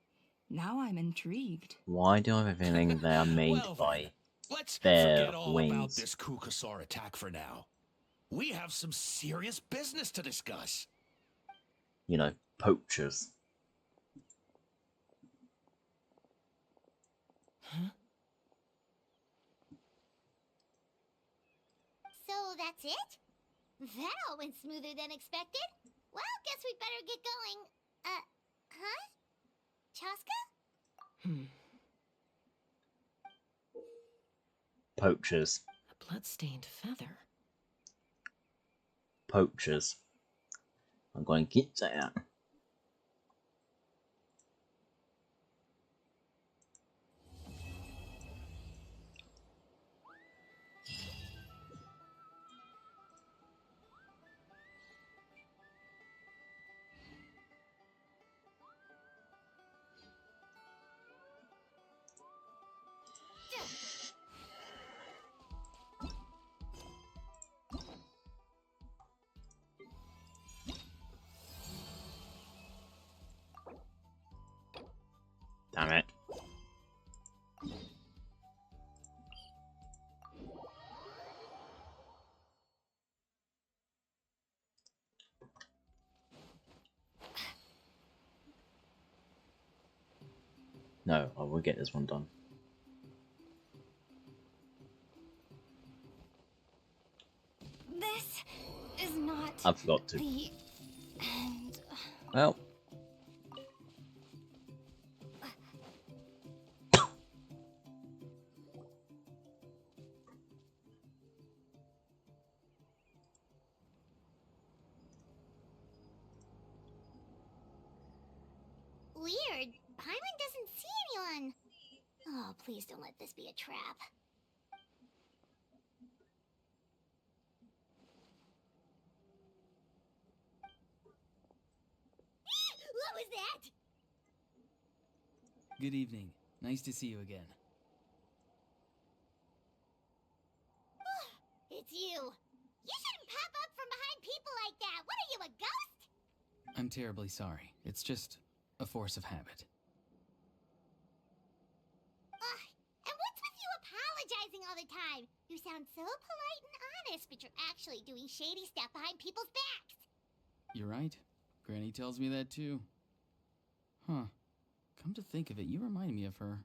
Now I'm intrigued. Why do I have a feeling they are made Well by then, let's their forget all about wings? this Kukusaur attack for now. We have some serious business to discuss. You know, poachers. Huh? So that's it? That all went smoother than expected. Well, guess we better get going. Huh? Chaska? Poachers. A blood-stained feather. Poachers. I'm going to get that. No, I will get this one done. This is not I forgot to. the end. Well. Weird. Paimon doesn't see anyone. Oh, please don't let this be a trap. What was that? Good evening. Nice to see you again. It's you. You shouldn't pop up from behind people like that. What are you, a ghost? I'm terribly sorry. It's just a force of habit. And what's with you apologizing all the time? You sound so polite and honest, but you're actually doing shady stuff behind people's backs. You're right. Granny tells me that too. Huh. Come to think of it, you remind me of her.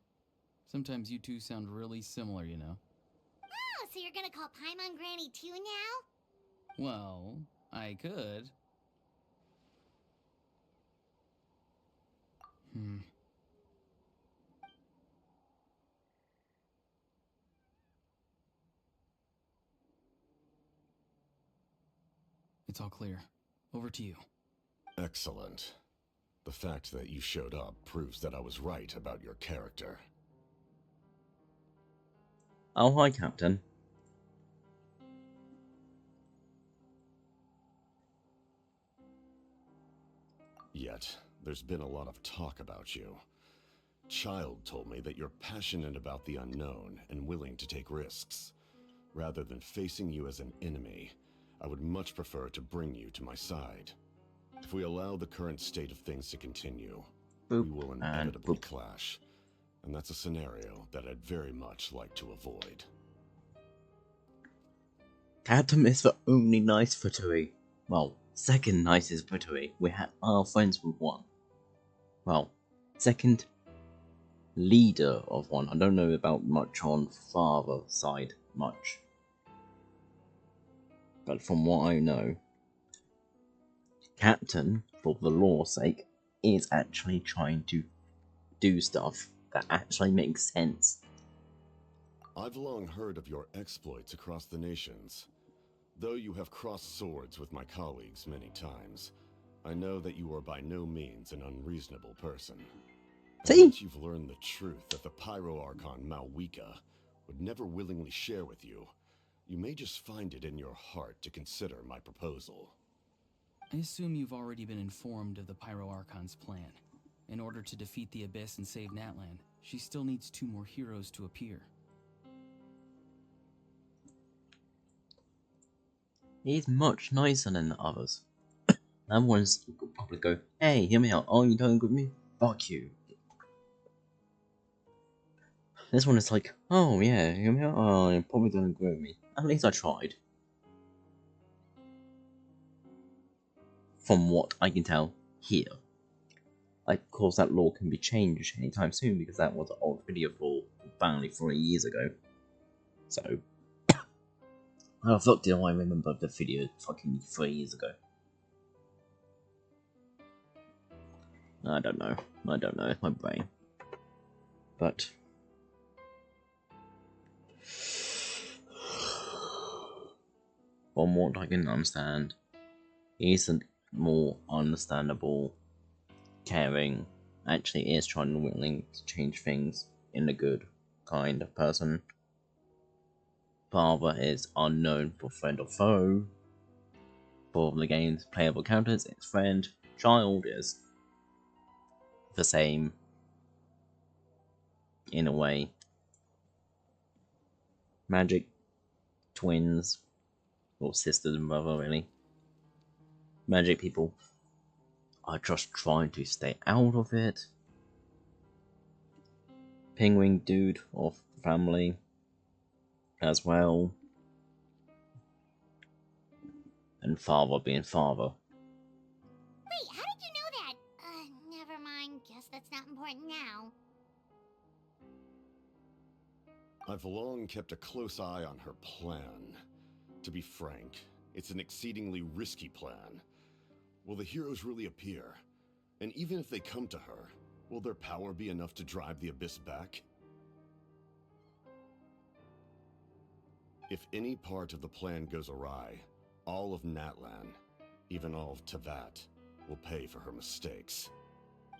Sometimes you two sound really similar, you know. Oh, so you're gonna call Paimon Granny too now? Well, I could. It's all clear. Over to you. Excellent. The fact that you showed up proves that I was right about your character. Oh, hi, Captain. Yet, there's been a lot of talk about you. Child told me that you're passionate about the unknown and willing to take risks. Rather than facing you as an enemy, I would much prefer to bring you to my side. If we allow the current state of things to continue, Boop, we will and inevitably boop. clash. And that's a scenario that I'd very much like to avoid. Captain is the only nice Futui. Well, second nicest Futui. We are friends with one. Well, second leader of one. I don't know about much on father side, much. But from what I know, Captain, for the law's sake, is actually trying to do stuff that actually makes sense. I've long heard of your exploits across the nations. Though you have crossed swords with my colleagues many times, I know that you are by no means an unreasonable person. And once you've learned the truth that the Pyro Archon Malwika would never willingly share with you, you may just find it in your heart to consider my proposal. I assume you've already been informed of the Pyro Archon's plan. In order to defeat the Abyss and save Natlan, she still needs 2 more heroes to appear. He's much nicer than the others. That one's probably go, hey, hear me out. Oh, you don't agree with me? Fuck you. This one is like, oh yeah, hear me out. Oh, you probably don't agree with me. At least I tried. From what I can tell here. Of course, that law can be changed anytime soon because that was an old video for apparently 3 years ago. So, how the fuck did I remember the video fucking 3 years ago? I don't know. It's my brain. But from what I can understand, he's a more understandable, caring, actually is trying to willing to change things in a good kind of person. Father is unknown for friend or foe. For the game's playable characters, it's friend. Child is the same in a way. Magic, twins, or sisters and brother, really. Magic people are just trying to stay out of it. Penguin dude of family as well. And father being father. Wait, how did you know that? Never mind. Guess that's not important now. I've long kept a close eye on her plan. To be frank, it's an exceedingly risky plan. Will the heroes really appear? And even if they come to her, will their power be enough to drive the Abyss back? If any part of the plan goes awry, all of Natlan, even all of Tevat, will pay for her mistakes.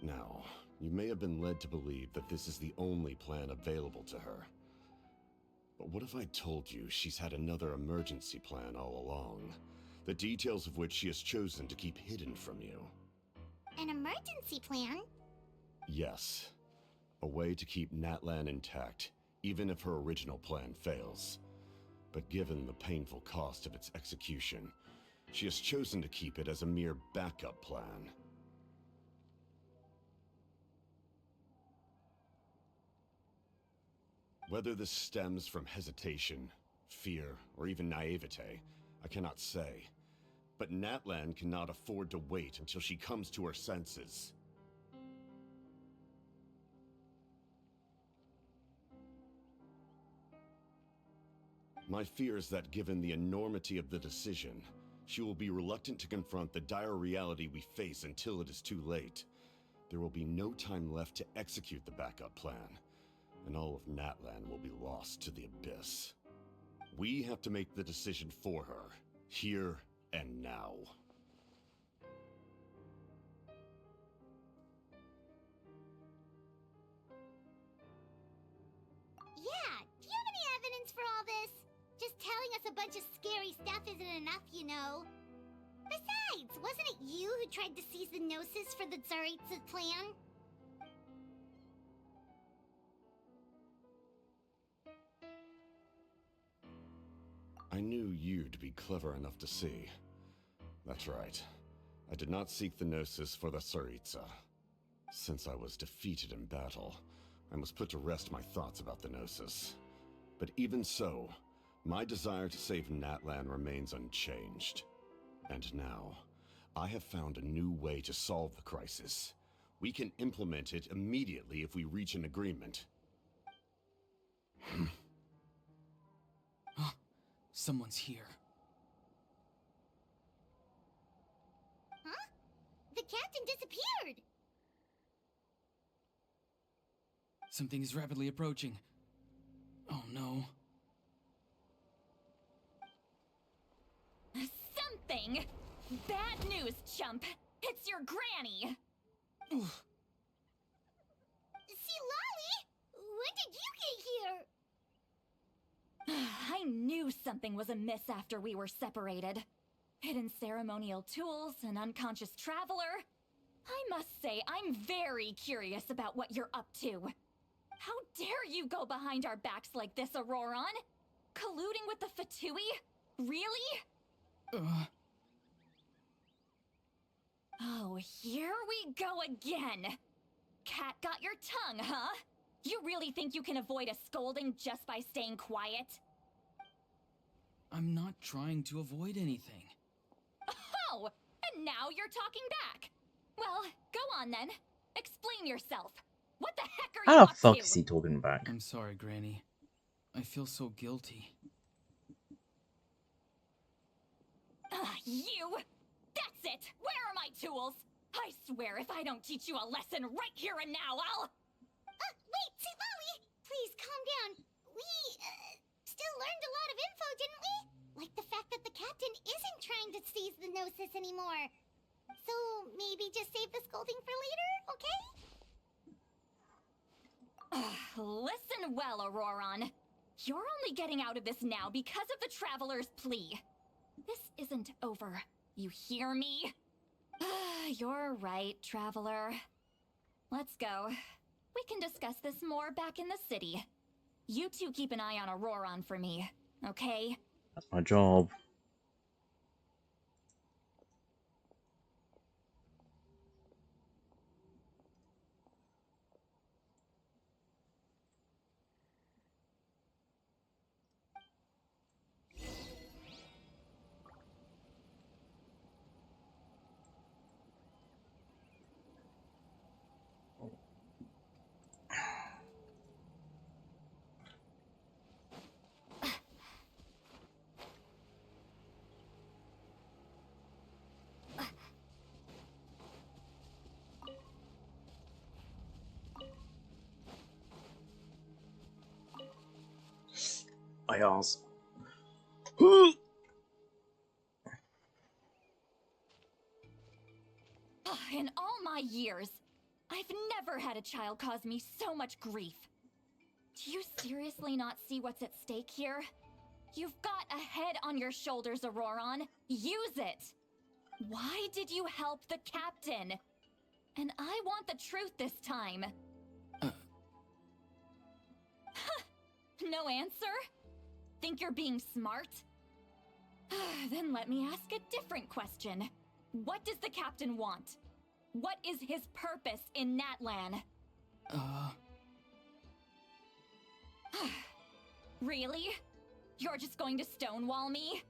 Now, you may have been led to believe that this is the only plan available to her. But what if I told you she's had another emergency plan all along, the details of which she has chosen to keep hidden from you? An emergency plan? Yes. A way to keep Natlan intact, even if her original plan fails. But given the painful cost of its execution, she has chosen to keep it as a mere backup plan. Whether this stems from hesitation, fear, or even naivete, I cannot say. But Natlan cannot afford to wait until she comes to her senses. My fear is that given the enormity of the decision, she will be reluctant to confront the dire reality we face until it is too late. There will be no time left to execute the backup plan, and all of Natlan will be lost to the Abyss. We have to make the decision for her, here and now. Yeah, do you have any evidence for all this? Just telling us a bunch of scary stuff isn't enough, you know. Besides, wasn't it you who tried to seize the Gnosis for the Tsaritsa plan? I knew you'd be clever enough to see. That's right. I did not seek the Gnosis for the Tsaritsa. Since I was defeated in battle, I must put to rest my thoughts about the Gnosis. But even so, my desire to save Natlan remains unchanged. And now, I have found a new way to solve the crisis. We can implement it immediately if we reach an agreement. Someone's here. Huh? The captain disappeared! Something is rapidly approaching. Oh no. Something? Bad news, chump. It's your granny. See, Lolly? When did you get here? I knew something was amiss after we were separated. Hidden ceremonial tools, an unconscious traveler. I must say, I'm very curious about what you're up to. How dare you go behind our backs like this, Auroron? Colluding with the Fatui? Really? Oh, here we go again. Cat got your tongue, huh? You really think you can avoid a scolding just by staying quiet? I'm not trying to avoid anything. Oh, and now you're talking back. Well, go on then. Explain yourself. What the heck are you How the up fuck to? is he talking back? I'm sorry, Granny. I feel so guilty. You! That's it! Where are my tools? I swear if I don't teach you a lesson right here and now, I'll... Wait, see, Lolly! Please, calm down. We, still learned a lot of info, didn't we? Like the fact that the captain isn't trying to seize the Gnosis anymore. So, maybe just save the scolding for later, okay? Listen well, Auroron. You're only getting out of this now because of the Traveler's plea. This isn't over. You hear me? You're right, Traveler. Let's go. We can discuss this more back in the city. You two keep an eye on Auroron for me, okay? That's my job. I asked. In all my years, I've never had a child cause me so much grief. Do you seriously not see what's at stake here? You've got a head on your shoulders, Auroron. Use it! Why did you help the captain? And I want the truth this time. No answer? Think you're being smart? Then let me ask a different question. What does the captain want? What is his purpose in Natlan? Really? You're just going to stonewall me?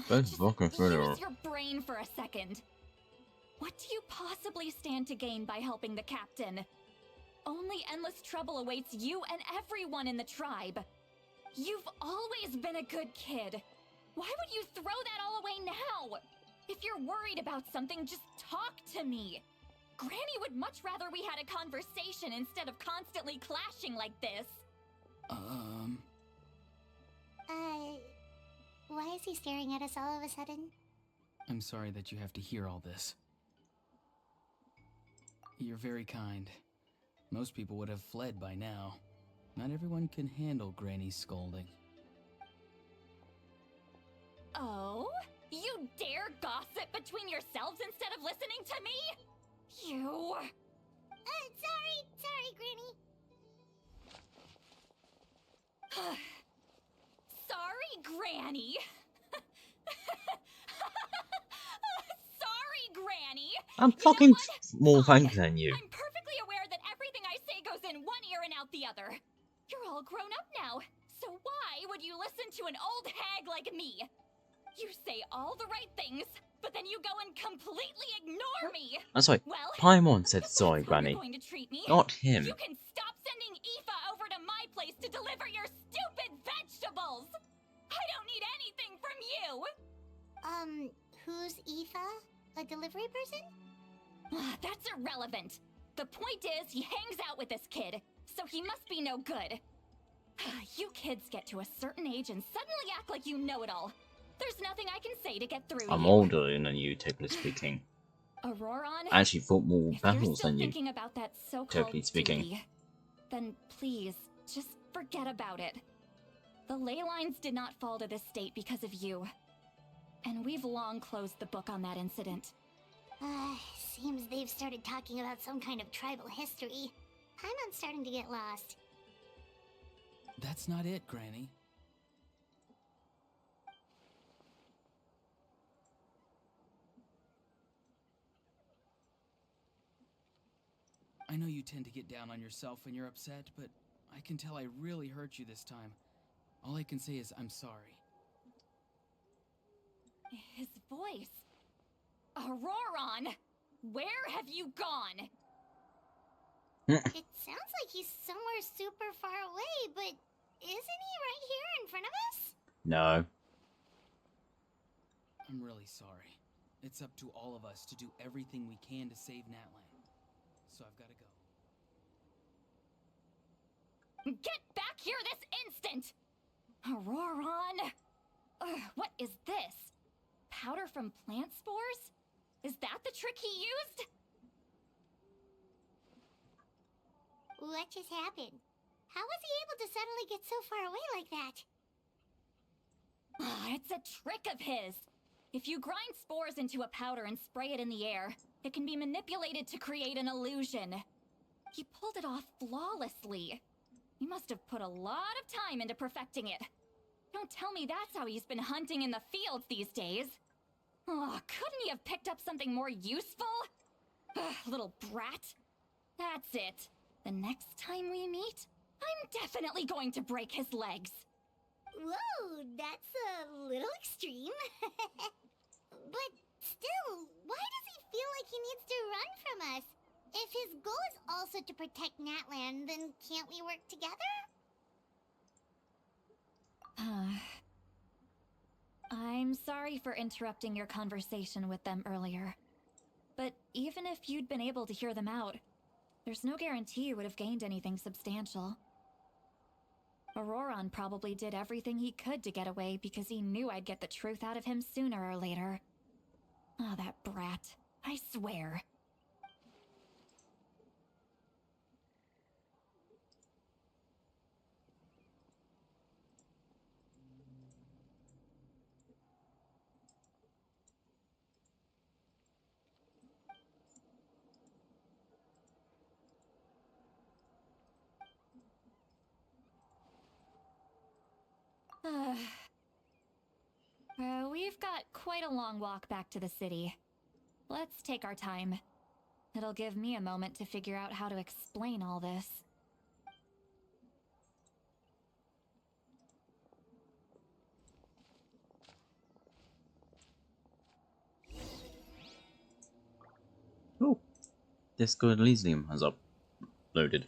That's fucking fiddle. Use your brain for a second. What do you possibly stand to gain by helping the captain? Only endless trouble awaits you and everyone in the tribe. You've always been a good kid. Why would you throw that all away now? If you're worried about something, just talk to me. Granny would much rather we had a conversation instead of constantly clashing like this. Why is he staring at us all of a sudden? I'm sorry that you have to hear all this. You're very kind. Most people would have fled by now. Not everyone can handle Granny's scolding. Oh? You dare gossip between yourselves instead of listening to me? You... Sorry, Granny. Sorry, Granny. Sorry, Granny. I'm You know fucking what? more Fine. thank than you. I'm perfectly aware that everything I say goes in one ear and out the other. You're all grown up now, so why would you listen to an old hag like me? You say all the right things, but then you go and completely ignore me. I'm sorry. Well, Paimon said if sorry, that's how Granny. you're going to treat me, Not him. you can stop sending Aoife over to my place to deliver your stupid vegetables. I don't need anything from you. Who's Aoife? A delivery person? That's irrelevant. The point is, he hangs out with this kid, so he must be no good. You kids get to a certain age and suddenly act like you know it all. There's nothing I can say to get through I'm you. older than you, technically speaking. Auroron, I actually fought more if you're battles still than you. thinking about that so-called Totally speaking. duty, then please, just forget about it. The ley lines did not fall to this state because of you. And we've long closed the book on that incident. Seems they've started talking about some kind of tribal history. I'm starting to get lost. That's not it, Granny. I know you tend to get down on yourself when you're upset, but I can tell I really hurt you this time. All I can say is I'm sorry. His voice. Auroron! Where have you gone? It sounds like he's somewhere super far away, but isn't he right here in front of us? No. I'm really sorry. It's up to all of us to do everything we can to save Natlan. So I've got to go. Get back here this instant! Auroron! What is this? Powder from plant spores? Is that the trick he used? What just happened? How was he able to suddenly get so far away like that? It's a trick of his. If you grind spores into a powder and spray it in the air, it can be manipulated to create an illusion. He pulled it off flawlessly. He must have put a lot of time into perfecting it. Don't tell me that's how he's been hunting in the fields these days. Oh, couldn't he have picked up something more useful? Little brat. That's it. The next time we meet, I'm definitely going to break his legs. Whoa, that's a little extreme. But still, why does he feel like he needs to run from us? If his goal is also to protect Natlan, then can't we work together? I'm sorry for interrupting your conversation with them earlier. But even if you'd been able to hear them out, there's no guarantee you would have gained anything substantial. Auroron probably did everything he could to get away because he knew I'd get the truth out of him sooner or later. Oh, that brat. I swear. We've got quite a long walk back to the city. Let's take our time. It'll give me a moment to figure out how to explain all this. Oh, Disco Elysium has uploaded.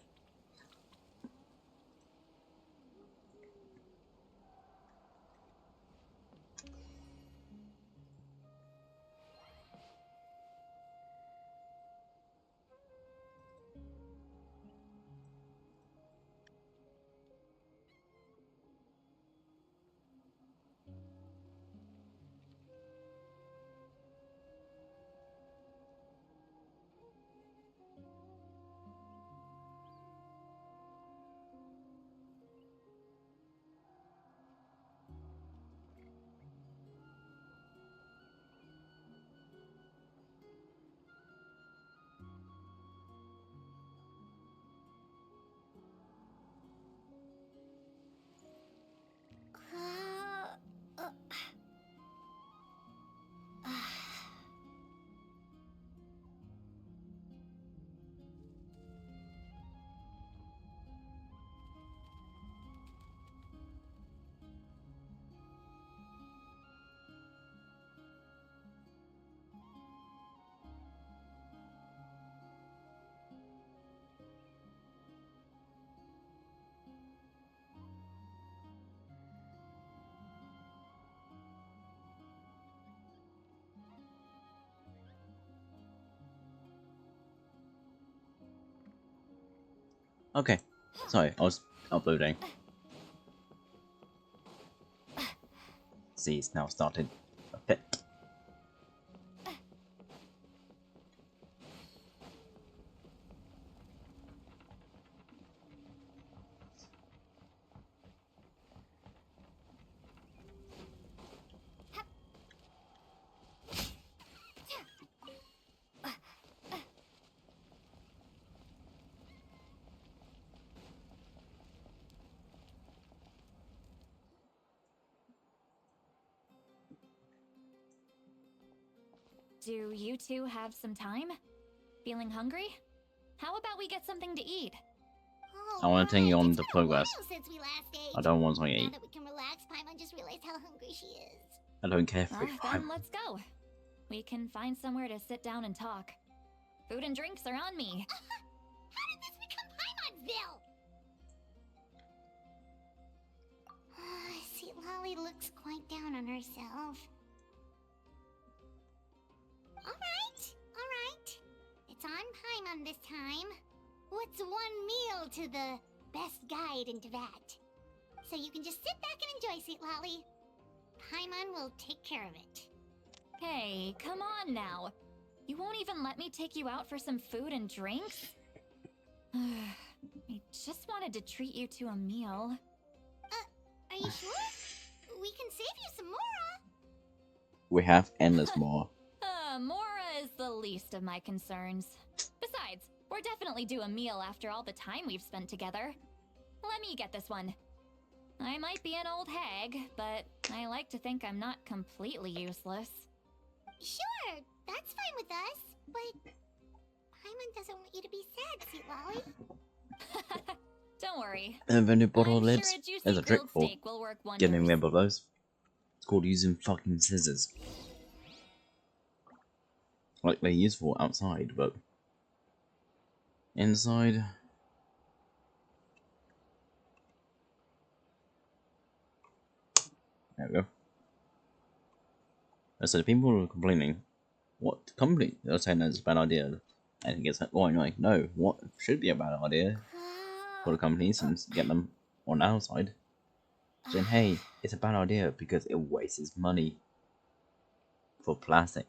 Okay, sorry, I was uploading. See, it's now started. Okay. Do you two have some time? Feeling hungry? How about we get something to eat? I want to take you on the progress. Since we last ate. I don't want something to Now eat. that we can relax, Paimon just realized how hungry she is. I don't care for it. Then let's go. We can find somewhere to sit down and talk. Food and drinks are on me. How did this become Paimon'sville? See, Lolly looks quite down on herself. Alright. It's on Paimon this time. What's one meal to the best guide into that? So you can just sit back and enjoy, Sweet Lolly. Paimon will take care of it. Hey, come on now. You won't even let me take you out for some food and drinks? I just wanted to treat you to a meal. Are you sure? We can save you some Mora. We have endless more. Mora is the least of my concerns. Besides, we're definitely due a meal after all the time we've spent together. Let me get this one. I might be an old hag, but I like to think I'm not completely useless. Sure, that's fine with us, but Paimon doesn't want you to be sad, Sweet Lolly. Don't worry. And then a bottle of I'm lids. sure a juicy There's a trick grilled for steak will work getting wonders. rid of those. It's called using fucking scissors. Like they're useful outside, but inside. There we go. So the people who are complaining, what the company they're saying that's a bad idea, and it gets going like, no, what should be a bad idea for the companies and get them on our side, saying, hey, it's a bad idea because it wastes money for plastic.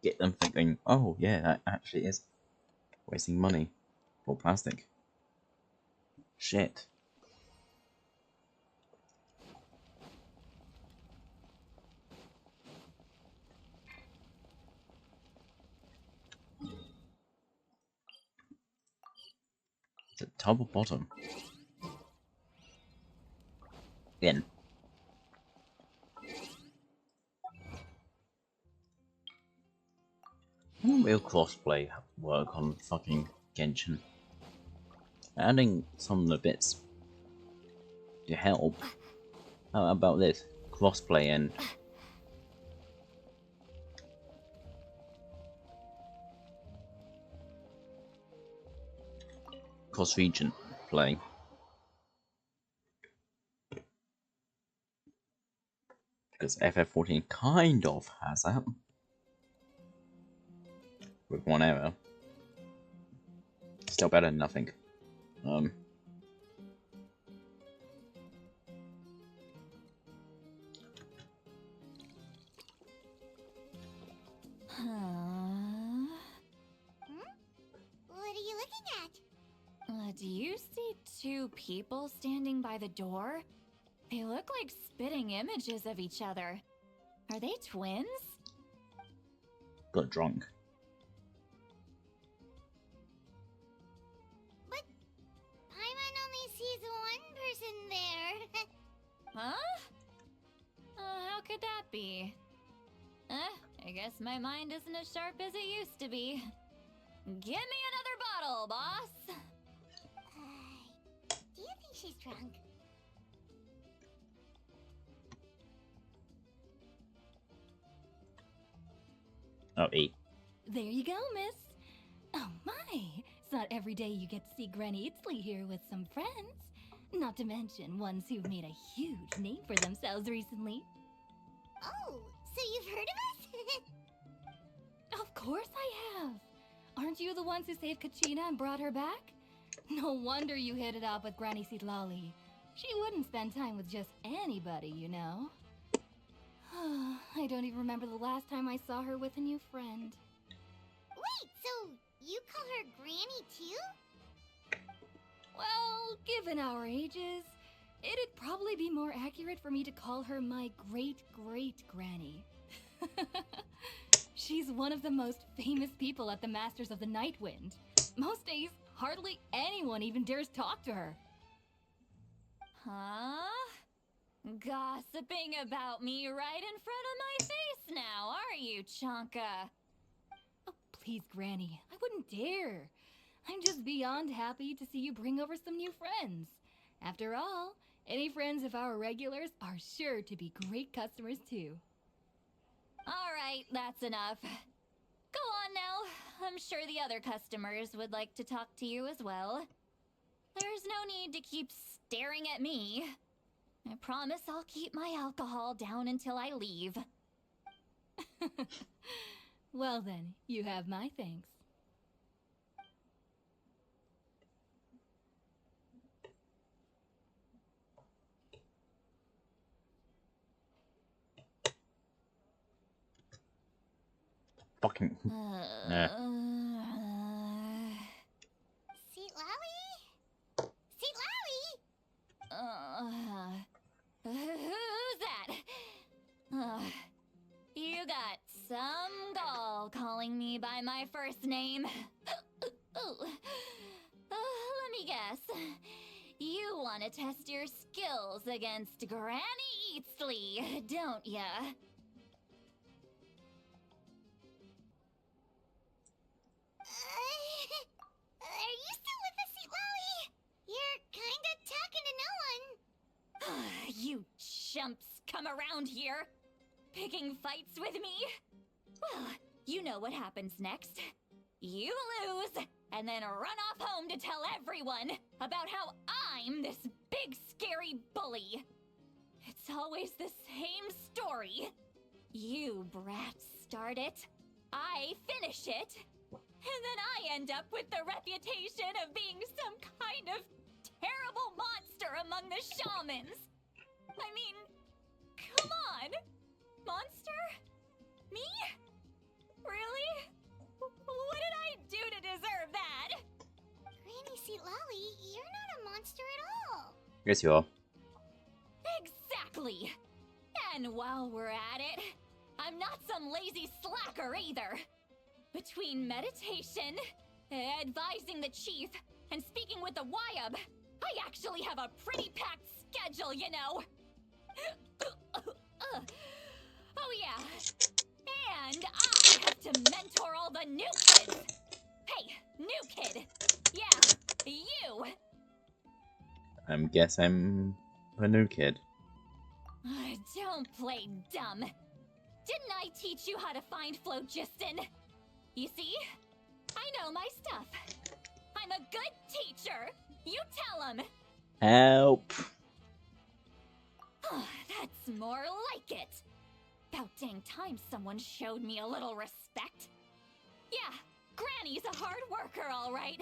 Get them thinking, oh yeah, that actually is wasting money for plastic. Shit. The top or bottom? Again. Will crossplay work on fucking Genshin? Adding some of the bits to help. How about this? Crossplay and cross-region play. Because FF14 kind of has that. With one error. Still better than nothing. What are you looking at? Do you see two people standing by the door? They look like spitting images of each other. Are they twins? Got drunk. But Paimon only sees one person there. Huh? How could that be? I guess my mind isn't as sharp as it used to be. Give me another bottle, boss! Do you think she's drunk? Oh, E. There you go, miss. Oh my, it's not every day you get to see Granny Itzley here with some friends. Not to mention ones who've made a huge name for themselves recently. Oh, so you've heard of us? Of course I have. Aren't you the ones who saved Kachina and brought her back? No wonder you hit it off with Granny Sitlali. She wouldn't spend time with just anybody, you know. I don't even remember the last time I saw her with a new friend. Wait, so you call her Granny too? Well, given our ages, it'd probably be more accurate for me to call her my great-great-granny. She's one of the most famous people at the Masters of the Nightwind. Most days, hardly anyone even dares talk to her. Huh? Gossiping about me right in front of my face now, are you, Chonka? Oh, please, Granny. I wouldn't dare. I'm just beyond happy to see you bring over some new friends. After all, any friends of our regulars are sure to be great customers too. All right, that's enough. Go on now. I'm sure the other customers would like to talk to you as well. There's no need to keep staring at me. I promise I'll keep my alcohol down until I leave. Well then, you have my thanks. Fucking. Yeah. Sitlali? Sitlali? Who's that? You got some gall calling me by my first name. Let me guess. You want to test your skills against Granny Eatsley, don't ya? Are you still with us, Sitlali? You're kinda talking to no one. You chumps come around here, picking fights with me? Well, you know what happens next. You lose, and then run off home to tell everyone about how I'm this big scary bully. It's always the same story. You brats start it, I finish it, and then I end up with the reputation of being some kind of terrible monster among the shamans. I mean, come on! Monster? Me? Really? What did I do to deserve that? Granny Seat Lolly, you're not a monster at all. Yes, you are. Exactly! And while we're at it, I'm not some lazy slacker either. Between meditation, advising the chief, and speaking with the Wyab, I actually have a pretty packed schedule, you know. Oh yeah, and I have to mentor all the new kids. Hey, new kid. Yeah, you. Guess I'm a new kid. Don't play dumb. Didn't I teach you how to find phlogiston? You see? I know my stuff. I'm a good teacher. You tell him. Help! That's more like it. About dang time someone showed me a little respect. Yeah, Granny's a hard worker, all right.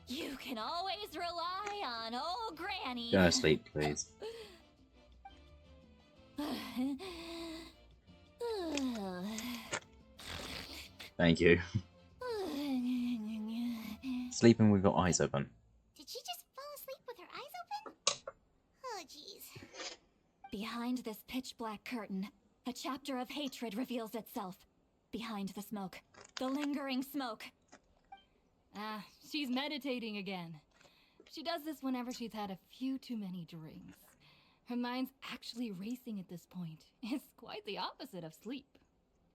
You can always rely on old Granny. Go to sleep, please. Thank you. Sleeping with your eyes open. Did she just fall asleep with her eyes open? Oh, jeez. Behind this pitch-black curtain, a chapter of hatred reveals itself. Behind the smoke. The lingering smoke. Ah, she's meditating again. She does this whenever she's had a few too many drinks. Her mind's actually racing at this point. It's quite the opposite of sleep.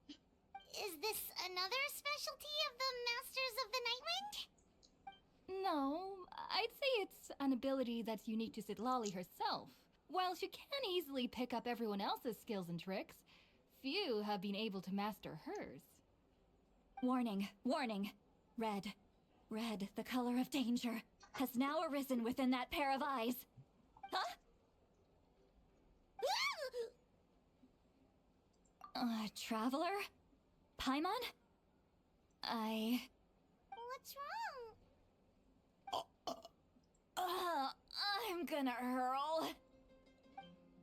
Is this another specialty of the Masters of the Nightwind? No, I'd say it's an ability that's unique to Citlali herself. While she can easily pick up everyone else's skills and tricks, few have been able to master hers. Warning, warning. Red, red, the color of danger, has now arisen within that pair of eyes. Huh? Traveler? Paimon? What's wrong? I'm gonna hurl.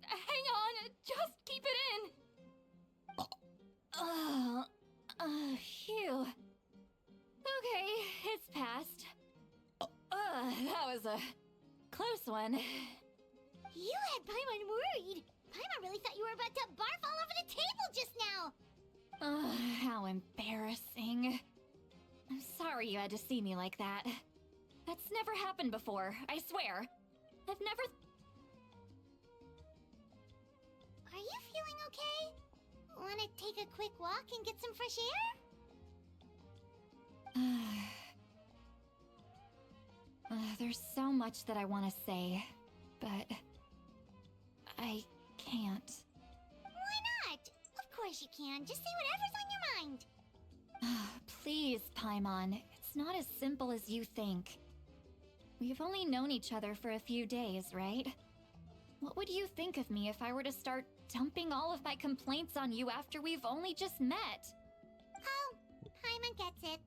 Hang on, just keep it in. Phew. Okay, it's passed. That was a close one. You had Paimon worried. Paimon really thought you were about to barf all over the table just now. How embarrassing. I'm sorry you had to see me like that. That's never happened before, I swear. I've never... Are you feeling okay? Wanna take a quick walk and get some fresh air? There's so much that I want to say, but... I can't. Why not? Of course you can. Just say whatever's on your mind. Please, Paimon. It's not as simple as you think. We've only known each other for a few days, right? What would you think of me if I were to start dumping all of my complaints on you after we've only just met? Oh, Paimon gets it.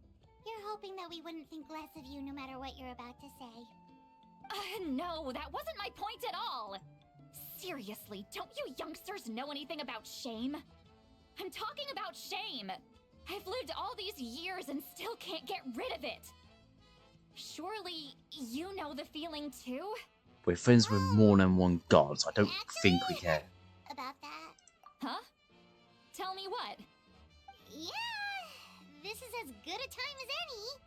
You're hoping that we wouldn't think less of you no matter what you're about to say. No, that wasn't my point at all! Seriously, don't you youngsters know anything about shame? I'm talking about shame! I've lived all these years and still can't get rid of it! Surely, you know the feeling too? We're friends with more than one god, so I don't think we care. About that? Huh? Tell me what? Yeah, this is as good a time as any.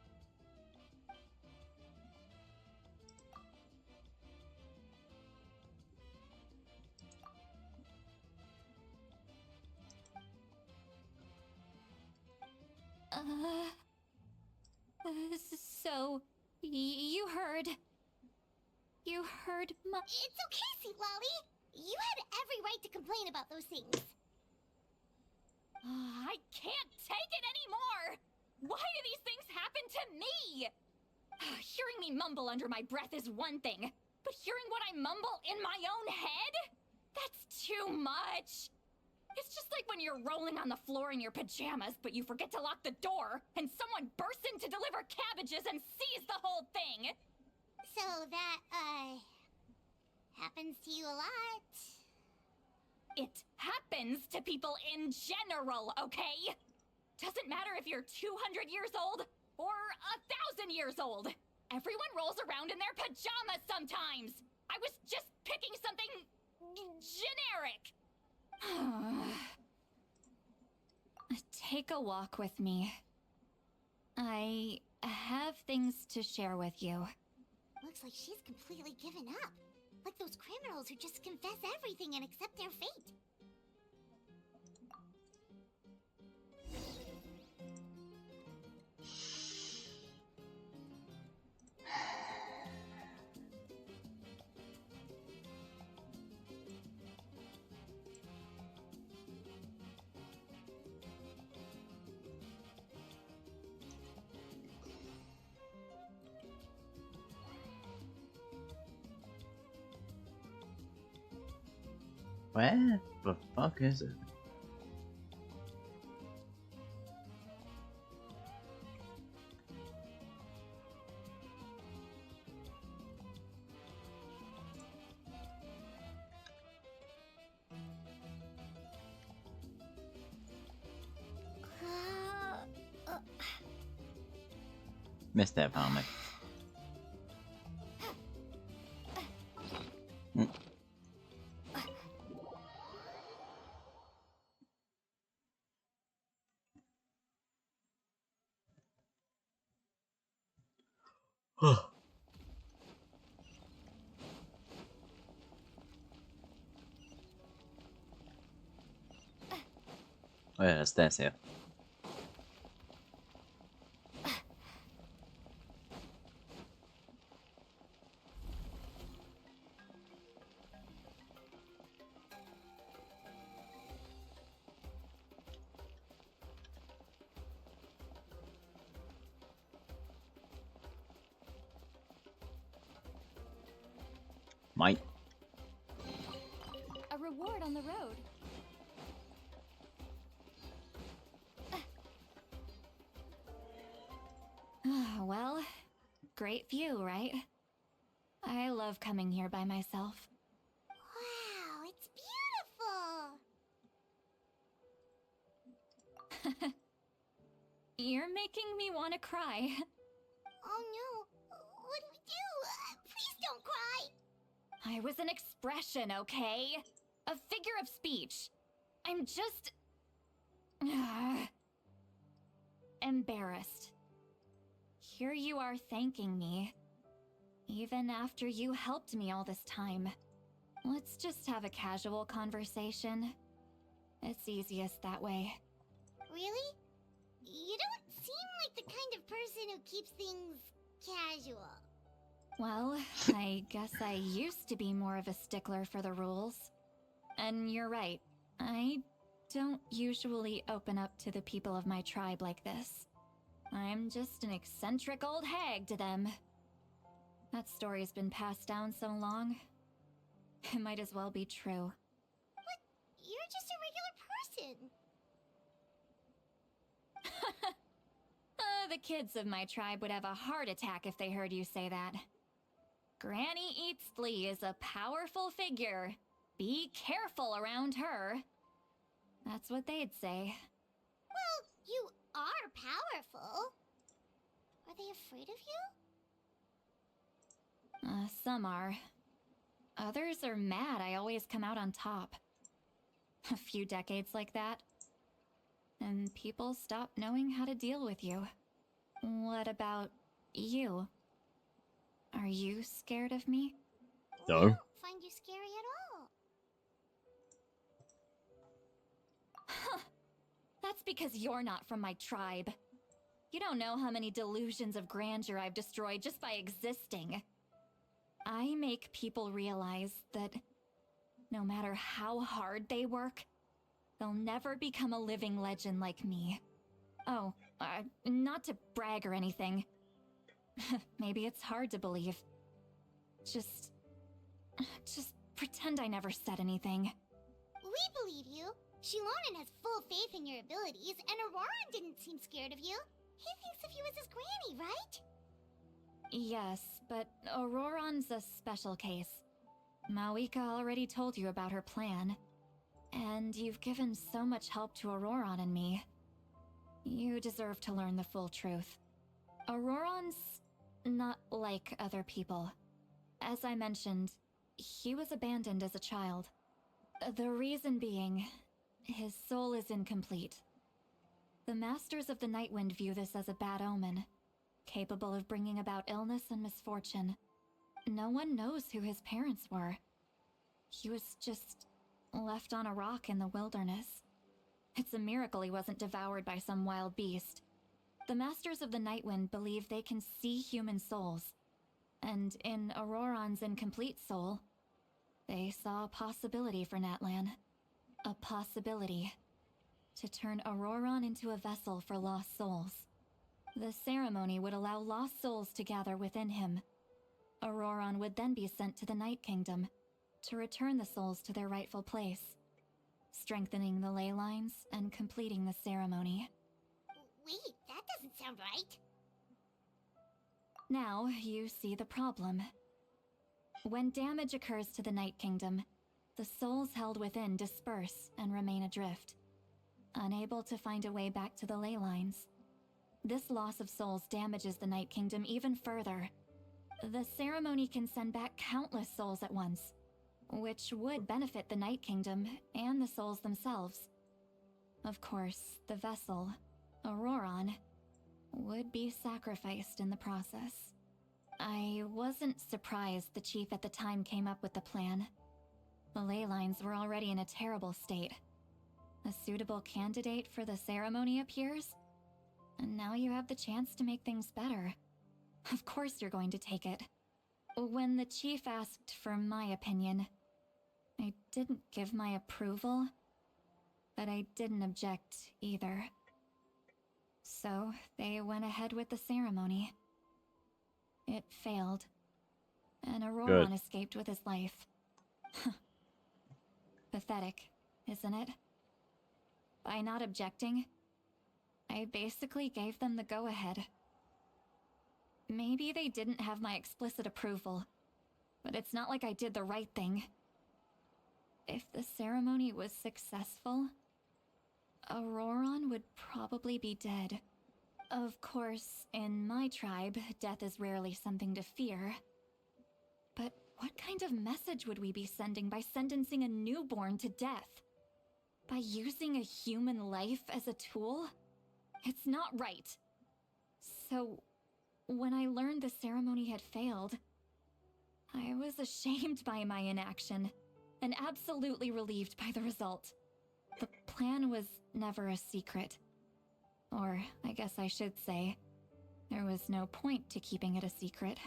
So, you heard... You heard my... It's okay, Seat Lolly. You had every right to complain about those things. I can't take it anymore! Why do these things happen to me? Hearing me mumble under my breath is one thing, but hearing what I mumble in my own head? That's too much. It's just like when you're rolling on the floor in your pajamas, but you forget to lock the door, and someone bursts in to deliver cabbages and sees the whole thing. So that, happens to you a lot. It happens to people in general, okay? Doesn't matter if you're 200 years old or 1,000 years old. Everyone rolls around in their pajamas sometimes. I was just picking something generic. Take a walk with me. I have things to share with you. Looks like she's completely given up. Like those criminals who just confess everything and accept their fate. Where the fuck is it? Missed that, Palmer. Oh yeah, there's stairs here. Might. A reward on the road. Well, great view, right? I love coming here by myself. Wow, it's beautiful! You're making me want to cry. Oh no, what do we do? Please don't cry! I was an expression, okay? A figure of speech. I'm just... embarrassed. Here you are thanking me. Even after you helped me all this time. Let's just have a casual conversation. It's easiest that way. Really? You don't seem like the kind of person who keeps things casual. Well, I guess I used to be more of a stickler for the rules. And you're right, I don't usually open up to the people of my tribe like this. I'm just an eccentric old hag to them. That story's been passed down so long, it might as well be true. But you're just a regular person. The kids of my tribe would have a heart attack if they heard you say that. Granny Eatsley is a powerful figure. Be careful around her. That's what they'd say. Well, you are powerful. Are they afraid of you? Some are. Others are mad I always come out on top. A few decades like that, and people stop knowing how to deal with you. What about you? Are you scared of me? No. I don't find you scary at all. Huh. That's because you're not from my tribe. You don't know how many delusions of grandeur I've destroyed just by existing. I make people realize that no matter how hard they work, they'll never become a living legend like me. Oh, not to brag or anything, Maybe it's hard to believe. Just pretend I never said anything. We believe you. Shilonen has full faith in your abilities, and Auroran didn't seem scared of you. He thinks of you as his granny, right? Yes, but Auroran's a special case. Mawika already told you about her plan. And you've given so much help to Auroran and me. You deserve to learn the full truth. Auroran's not like other people. As I mentioned, he was abandoned as a child. The reason being, his soul is incomplete. The Masters of the Nightwind view this as a bad omen, capable of bringing about illness and misfortune. No one knows who his parents were. He was just left on a rock in the wilderness. It's a miracle he wasn't devoured by some wild beast. The Masters of the Nightwind believe they can see human souls, and in Auroran's incomplete soul, they saw a possibility for Natlan. A possibility to turn Auroran into a vessel for lost souls. The ceremony would allow lost souls to gather within him. Auroran would then be sent to the Night Kingdom to return the souls to their rightful place, strengthening the ley lines and completing the ceremony. Wait, that doesn't sound right. Now you see the problem. When damage occurs to the Night Kingdom, the souls held within disperse and remain adrift, unable to find a way back to the ley lines. This loss of souls damages the Night Kingdom even further. The ceremony can send back countless souls at once, which would benefit the Night Kingdom and the souls themselves. Of course, the vessel, Auroran, would be sacrificed in the process. I wasn't surprised the chief at the time came up with the plan. The ley lines were already in a terrible state. A suitable candidate for the ceremony appears, and now you have the chance to make things better. Of course you're going to take it. When the chief asked for my opinion, I didn't give my approval, but I didn't object either. So they went ahead with the ceremony. It failed, and Auroran escaped with his life. Pathetic, isn't it? By not objecting, I basically gave them the go-ahead. Maybe they didn't have my explicit approval, but it's not like I did the right thing. If the ceremony was successful, Auroran would probably be dead. Of course, in my tribe, death is rarely something to fear. But what kind of message would we be sending by sentencing a newborn to death? By using a human life as a tool? It's not right. So, when I learned the ceremony had failed, I was ashamed by my inaction, and absolutely relieved by the result. The plan was never a secret. Or, I guess I should say, there was no point to keeping it a secret.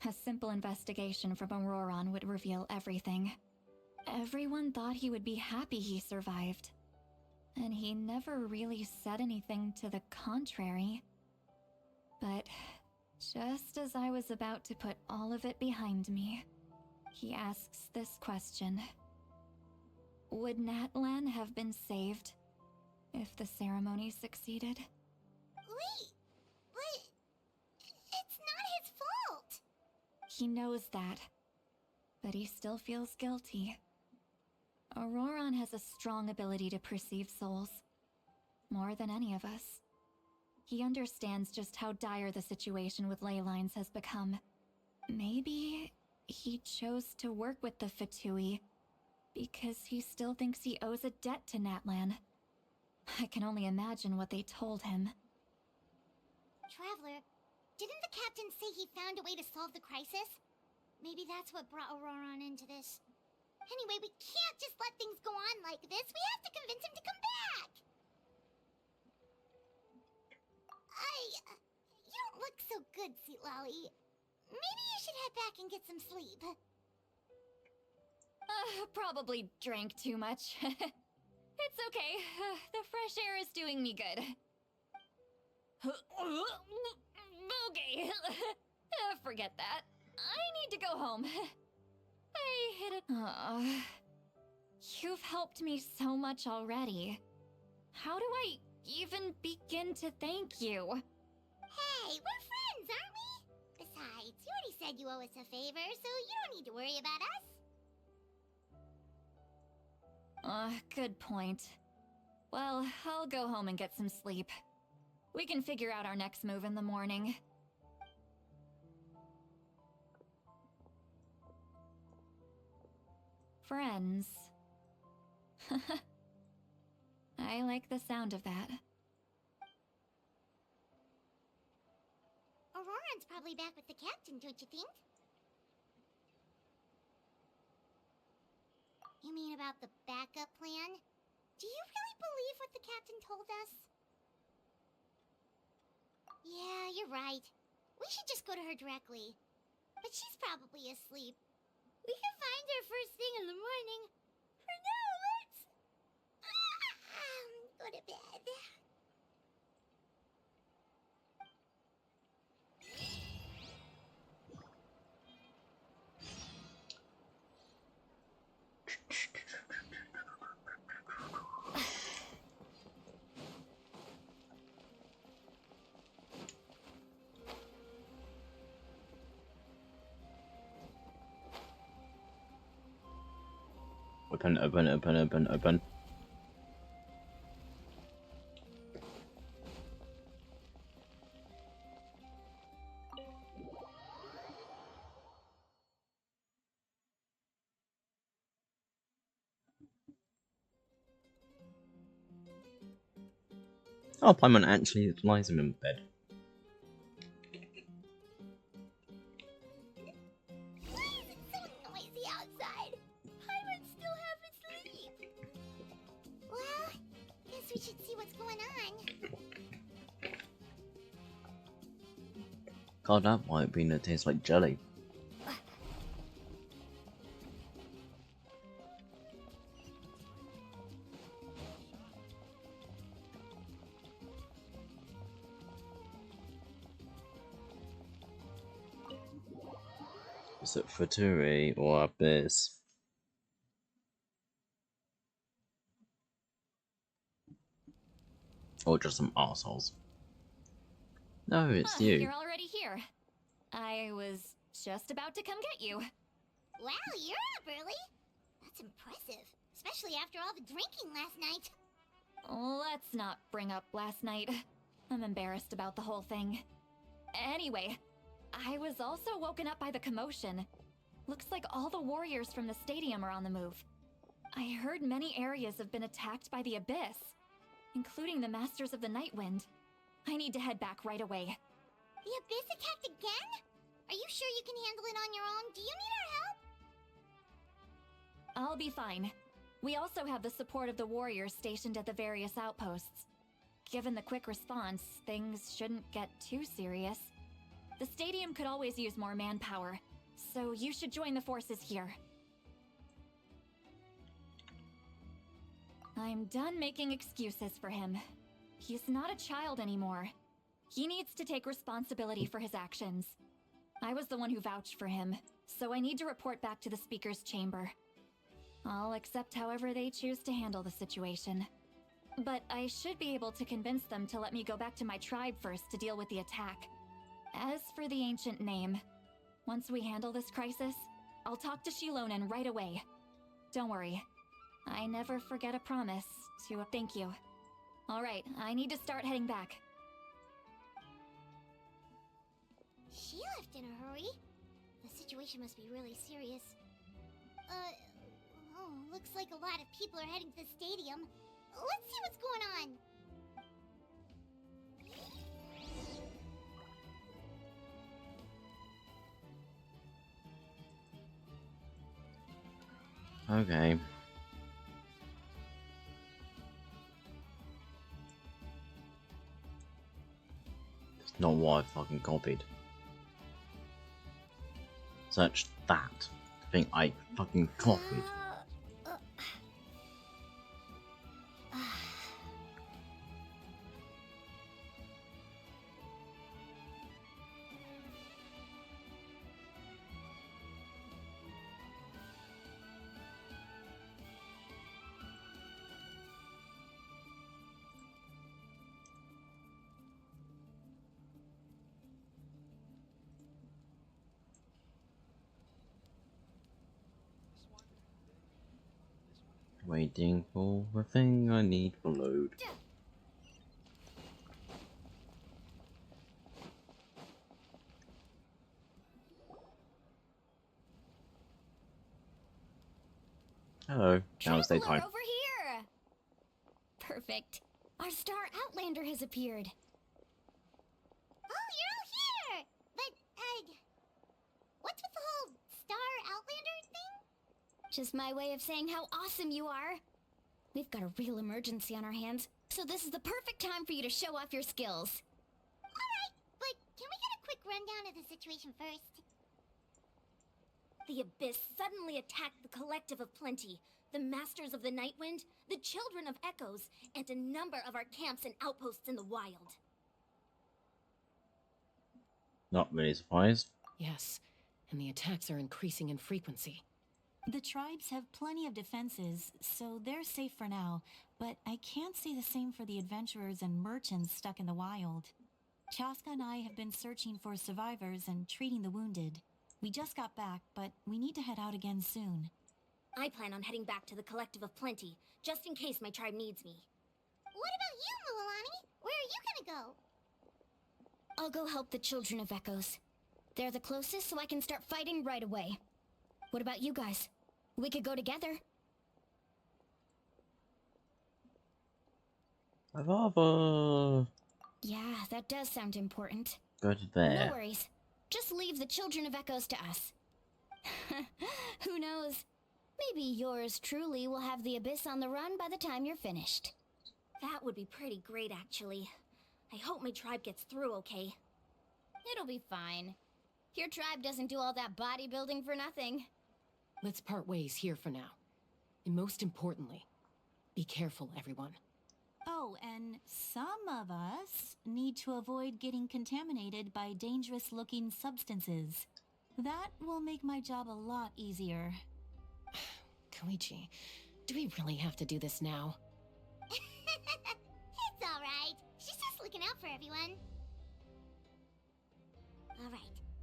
A simple investigation from Auroran would reveal everything. Everyone thought he would be happy he survived. And he never really said anything to the contrary. But just as I was about to put all of it behind me, he asks this question. Would Natlan have been saved if the ceremony succeeded? Wait, but it's not his fault. He knows that, but he still feels guilty. Auroran has a strong ability to perceive souls, more than any of us. He understands just how dire the situation with ley lines has become. Maybe he chose to work with the Fatui because he still thinks he owes a debt to Natlan. I can only imagine what they told him. Traveler, didn't the captain say he found a way to solve the crisis? Maybe that's what brought Auroran into this. Anyway, we can't just let things go on like this. We have to convince him to come back! You don't look so good, Sweet Lolly. Maybe you should head back and get some sleep. Probably drank too much. It's okay. The fresh air is doing me good. Okay, forget that. I need to go home. I hit it. You've helped me so much already. How do I even begin to thank you? Hey, we're friends, aren't we? Besides, you already said you owe us a favor, so you don't need to worry about us. Good point. Well, I'll go home and get some sleep. We can figure out our next move in the morning. Friends. I like the sound of that. Auroran's probably back with the captain, don't you think? You mean about the backup plan? Do you really believe what the captain told us? Yeah, you're right. We should just go to her directly. But she's probably asleep. We can find her first thing in the morning. For now, let's... go to bed. Open, open, open, open, open. Oh, Paimon actually lies him in bed. Why is it so noisy outside? Paimon's still half asleep. Well, guess we should see what's going on. God, that white peanut tastes like jelly. Is it Futuri or Abyss? Or just some assholes? No, it's you. You're already here. I was just about to come get you. Wow, you're up early. That's impressive, especially after all the drinking last night. Let's not bring up last night. I'm embarrassed about the whole thing. Anyway, I was also woken up by the commotion. Looks like all the warriors from the stadium are on the move. I heard many areas have been attacked by the Abyss, including the Masters of the Nightwind. I need to head back right away. The Abyss attacked again? Are you sure you can handle it on your own? Do you need our help? I'll be fine. We also have the support of the warriors stationed at the various outposts. Given the quick response, things shouldn't get too serious. The stadium could always use more manpower, so you should join the forces here. I'm done making excuses for him. He's not a child anymore. He needs to take responsibility for his actions. I was the one who vouched for him, so I need to report back to the Speaker's chamber. I'll accept however they choose to handle the situation. But I should be able to convince them to let me go back to my tribe first to deal with the attack. As for the ancient name, once we handle this crisis, I'll talk to Shilonen right away. Don't worry. I never forget a promise to thank you. Alright, I need to start heading back. She left in a hurry. The situation must be really serious. Looks like a lot of people are heading to the stadium. Let's see what's going on. Okay. It's not what I fucking copied. Search that thing I fucking copied. Waiting for the thing I need to load. Hello, now it's Traveler daytime. over here! Perfect. Our star outlander has appeared. Oh, you're all here! But, what's with the whole Star Outlander thing? Just my way of saying how awesome you are. We've got a real emergency on our hands, so this is the perfect time for you to show off your skills. Alright, but can we get a quick rundown of the situation first? The Abyss suddenly attacked the Collective of Plenty, the Masters of the Night Wind, the Children of Echoes, and a number of our camps and outposts in the wild. Not really surprised. Yes, and the attacks are increasing in frequency. The tribes have plenty of defenses, so they're safe for now, but I can't say the same for the adventurers and merchants stuck in the wild. Chaska and I have been searching for survivors and treating the wounded. We just got back, but we need to head out again soon. I plan on heading back to the Collective of Plenty, just in case my tribe needs me. What about you, Mualani? Where are you gonna go? I'll go help the Children of Echoes. They're the closest, so I can start fighting right away. What about you guys? We could go together. I'd rather Yeah, that does sound important. go to there. No worries. Just leave the Children of Echoes to us. Who knows? Maybe yours truly will have the Abyss on the run by the time you're finished. That would be pretty great, actually. I hope my tribe gets through okay. It'll be fine. Your tribe doesn't do all that bodybuilding for nothing. Let's part ways here for now. And most importantly, be careful, everyone. Oh, and some of us need to avoid getting contaminated by dangerous-looking substances. That will make my job a lot easier. Koichi, do we really have to do this now? It's alright. She's just looking out for everyone. Alright,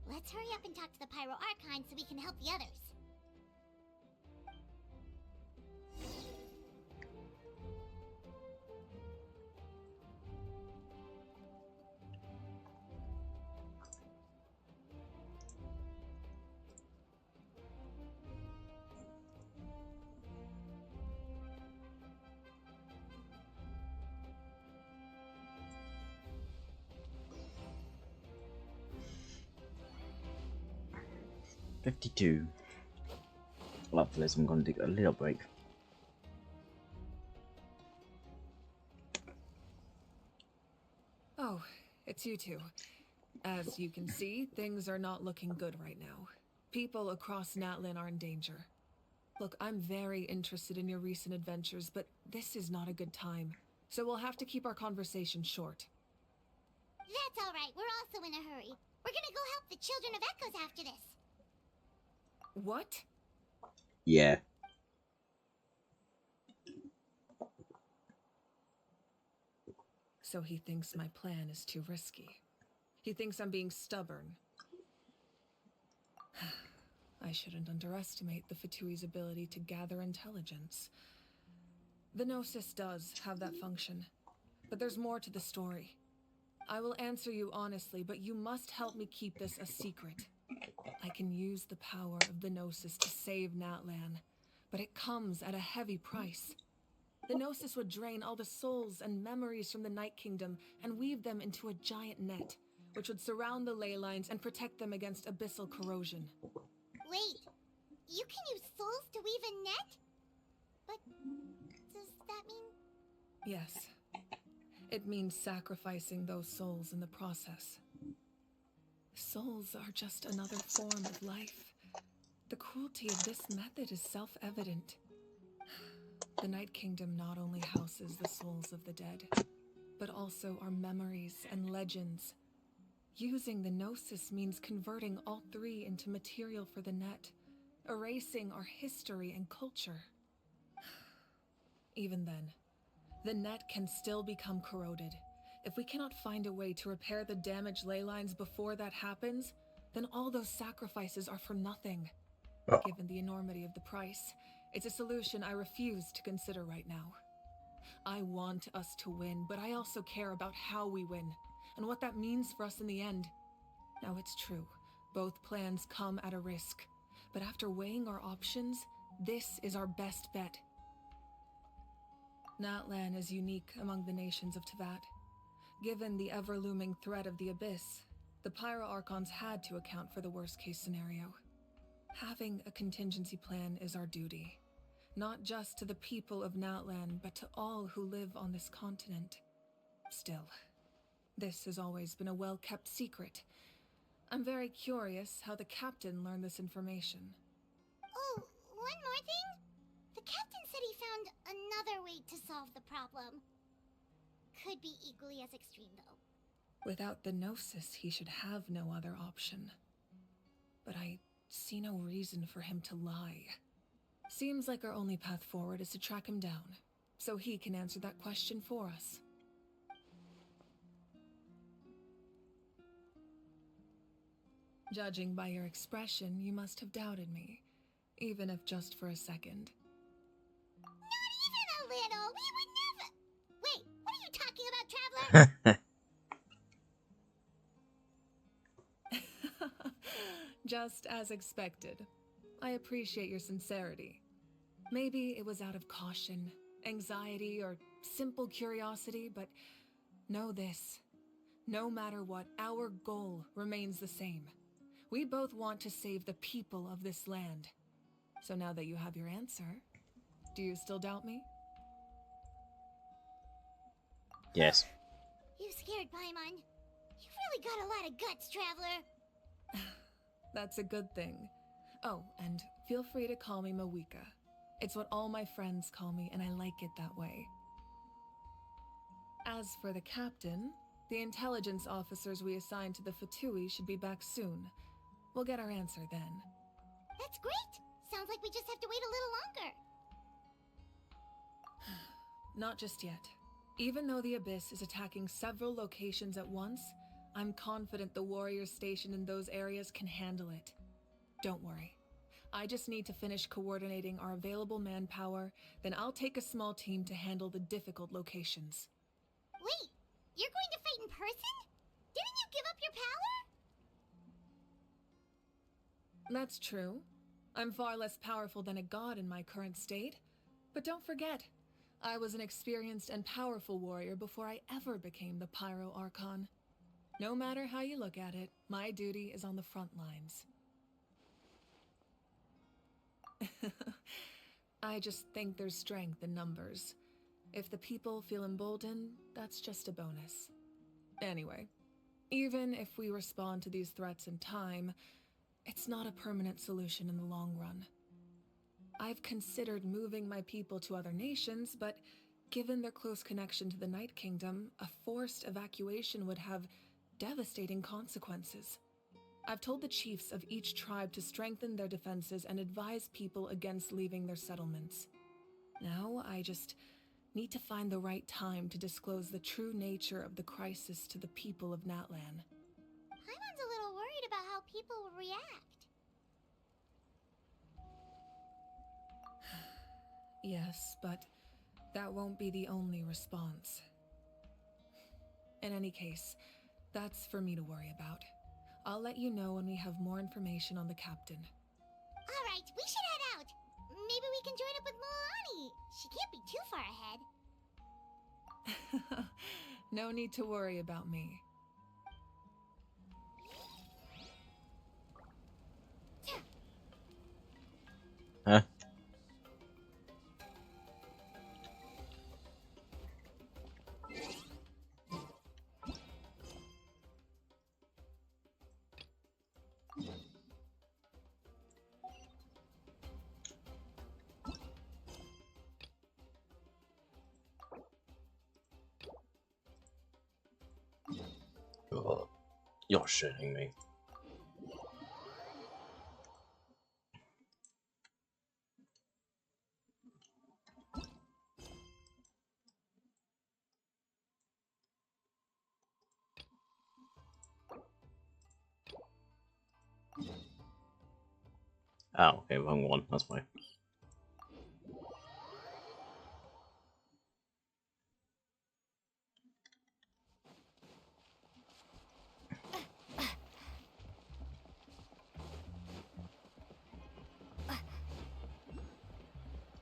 let's hurry up and talk to the Pyro Archon so we can help the others. $52. Well, after this, I'm going to take a little break. Oh, it's you two. As you can see, things are not looking good right now. People across Natlin are in danger. Look, I'm very interested in your recent adventures, but this is not a good time. So we'll have to keep our conversation short. That's alright, we're also in a hurry. We're gonna go help the Children of Echoes after this. What? Yeah. So he thinks my plan is too risky. He thinks I'm being stubborn. I shouldn't underestimate the Fatui's ability to gather intelligence. The Gnosis does have that function, but there's more to the story. I will answer you honestly, but you must help me keep this a secret. I can use the power of the Gnosis to save Natlan, but it comes at a heavy price. The Gnosis would drain all the souls and memories from the Night Kingdom and weave them into a giant net, which would surround the ley lines and protect them against abyssal corrosion. Wait, you can use souls to weave a net? But does that mean... Yes. It means sacrificing those souls in the process. Souls are just another form of life. The cruelty of this method is self-evident. The Night Kingdom not only houses the souls of the dead, but also our memories and legends. Using the Gnosis means converting all three into material for the net, erasing our history and culture. Even then, the net can still become corroded. If we cannot find a way to repair the damaged ley lines before that happens, then all those sacrifices are for nothing. Given the enormity of the price, It's a solution I refuse to consider right now. I want us to win, but I also care about how we win, and what that means for us in the end. Now it's true, both plans come at a risk, but after weighing our options, this is our best bet. Natlan is unique among the nations of Teyvat. Given the ever-looming threat of the Abyss, the Pyro Archons had to account for the worst-case scenario. Having a contingency plan is our duty, not just to the people of Natlan, but to all who live on this continent. Still, this has always been a well-kept secret. I'm very curious how the captain learned this information. Oh, one more thing? The captain said he found another way to solve the problem. Could be equally as extreme, though. Without the Gnosis, he should have no other option. But I see no reason for him to lie. Seems like our only path forward is to track him down, so he can answer that question for us. Judging by your expression, you must have doubted me, even if just for a second. Not even a little! We would never— Wait, what are you talking about, Traveler? Just as expected. I appreciate your sincerity. Maybe it was out of caution, anxiety, or simple curiosity, but know this. No matter what, our goal remains the same. We both want to save the people of this land. So now that you have your answer, do you still doubt me? Yes. You scared, Paimon. You've really got a lot of guts, Traveler. That's a good thing. Oh, and feel free to call me Mawika. It's what all my friends call me, and I like it that way. As for the captain, the intelligence officers we assigned to the Fatui should be back soon. We'll get our answer then. That's great! Sounds like we just have to wait a little longer. Not just yet. Even though the Abyss is attacking several locations at once, I'm confident the warriors stationed in those areas can handle it. Don't worry. I just need to finish coordinating our available manpower, then I'll take a small team to handle the difficult locations. Wait, you're going to fight in person? Didn't you give up your power? That's true. I'm far less powerful than a god in my current state. But don't forget, I was an experienced and powerful warrior before I ever became the Pyro Archon. No matter how you look at it, my duty is on the front lines. I just think there's strength in numbers. If the people feel emboldened, that's just a bonus. Anyway, even if we respond to these threats in time, it's not a permanent solution in the long run. I've considered moving my people to other nations, but given their close connection to the Night Kingdom, a forced evacuation would have devastating consequences. I've told the chiefs of each tribe to strengthen their defenses and advise people against leaving their settlements. Now, I just need to find the right time to disclose the true nature of the crisis to the people of Natlan. Paimon's a little worried about how people will react. Yes, but that won't be the only response. In any case, that's for me to worry about. I'll let you know when we have more information on the captain. Alright, we should head out. Maybe we can join up with Milani. She can't be too far ahead. No need to worry about me. Huh? Ugh. You're shitting me. Oh, okay, wrong one. That's why.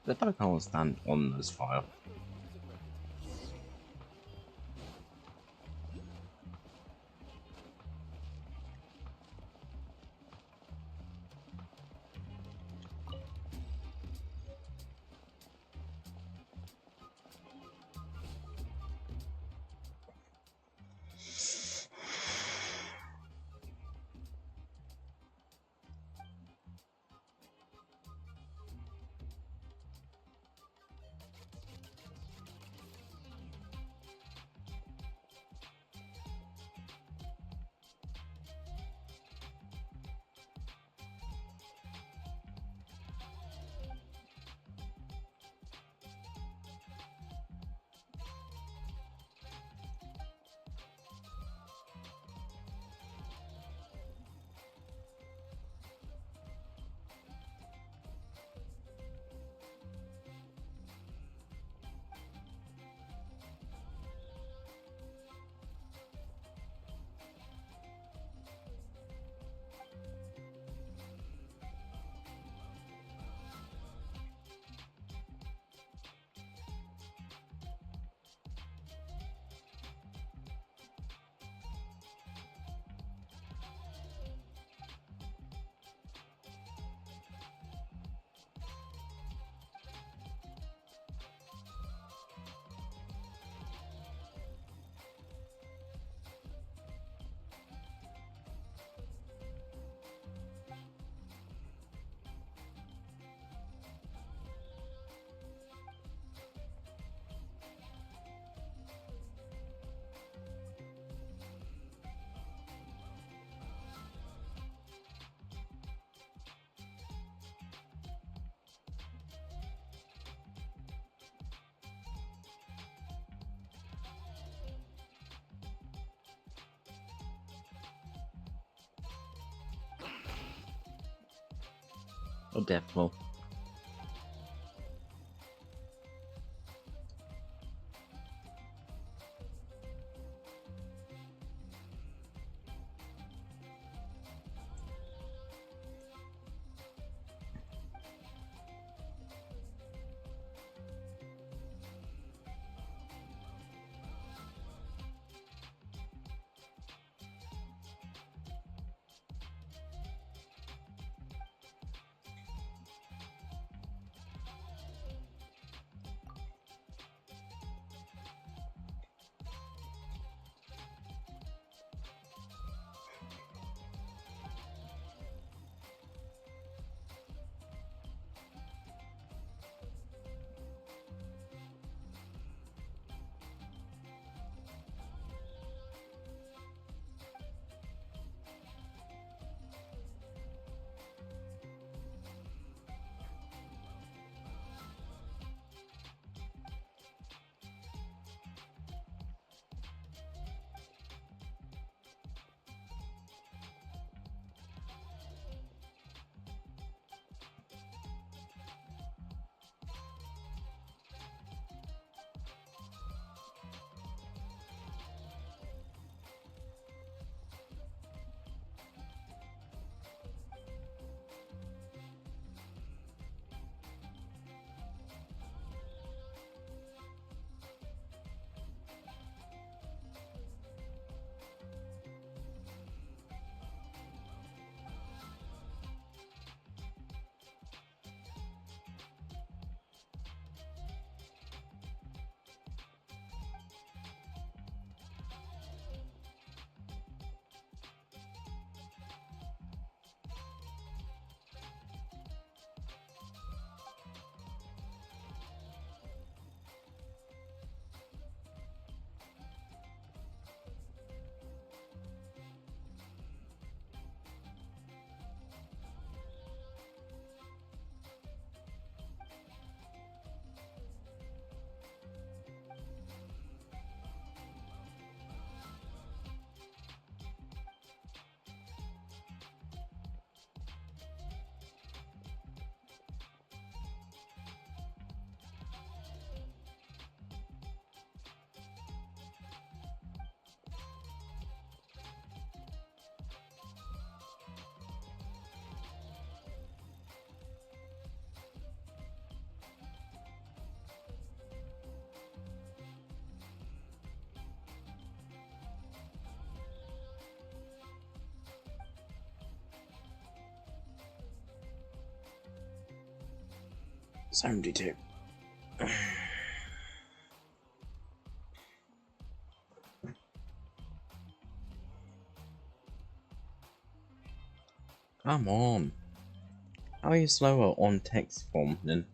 They both can't stand on this fire. Oh, definitely. 72. Come on. How are you slower on text form then?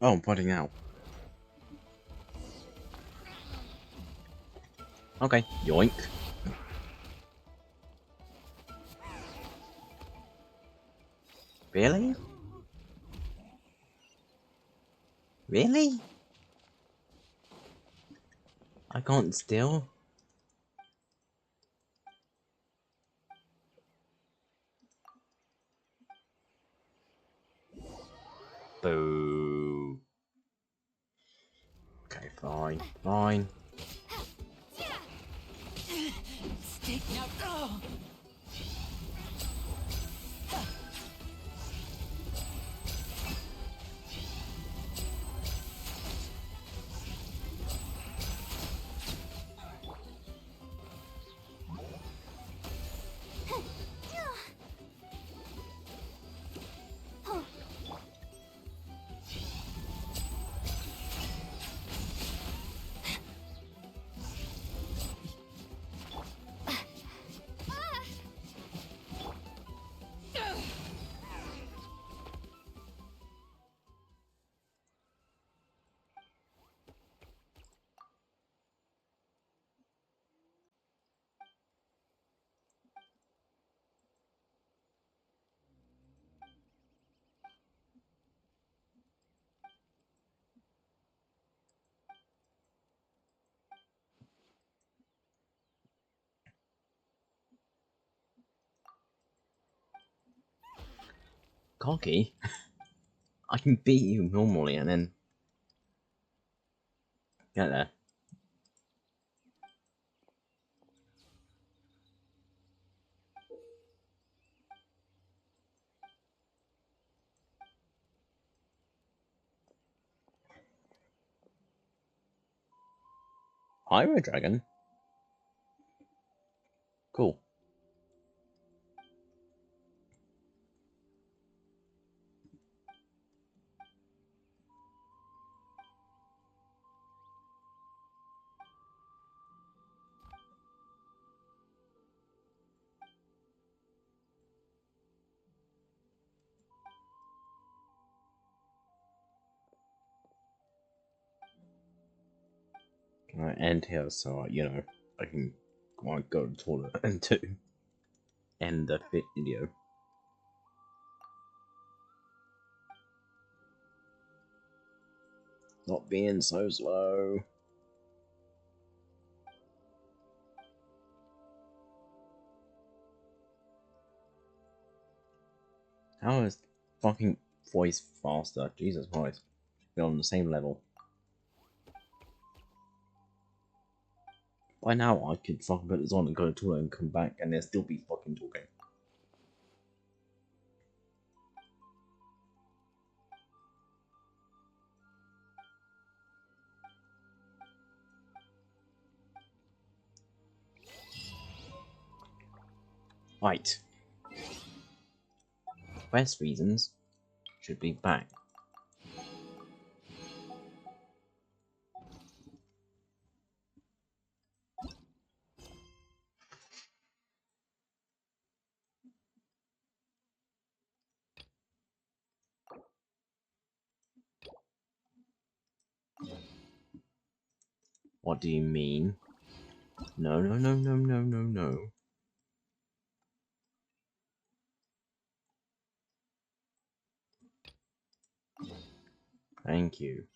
Oh, I'm pointing out. Okay, yoink. Really? Really? I can't steal? Boo. Okay, fine, fine. Stick now. Oh. Cocky? I can beat you normally and then get there. Pyro Dragon? Cool. Can I end here so you know I can go to the toilet and to end the video? Not being so slow. How is fucking voice faster? Jesus Christ. We're on the same level. By now I could fucking put this on and go to the toilet and come back and they'll still be fucking talking. Right. Quest reasons should be back. What do you mean? No, no, no, no, no, no, no. Thank you.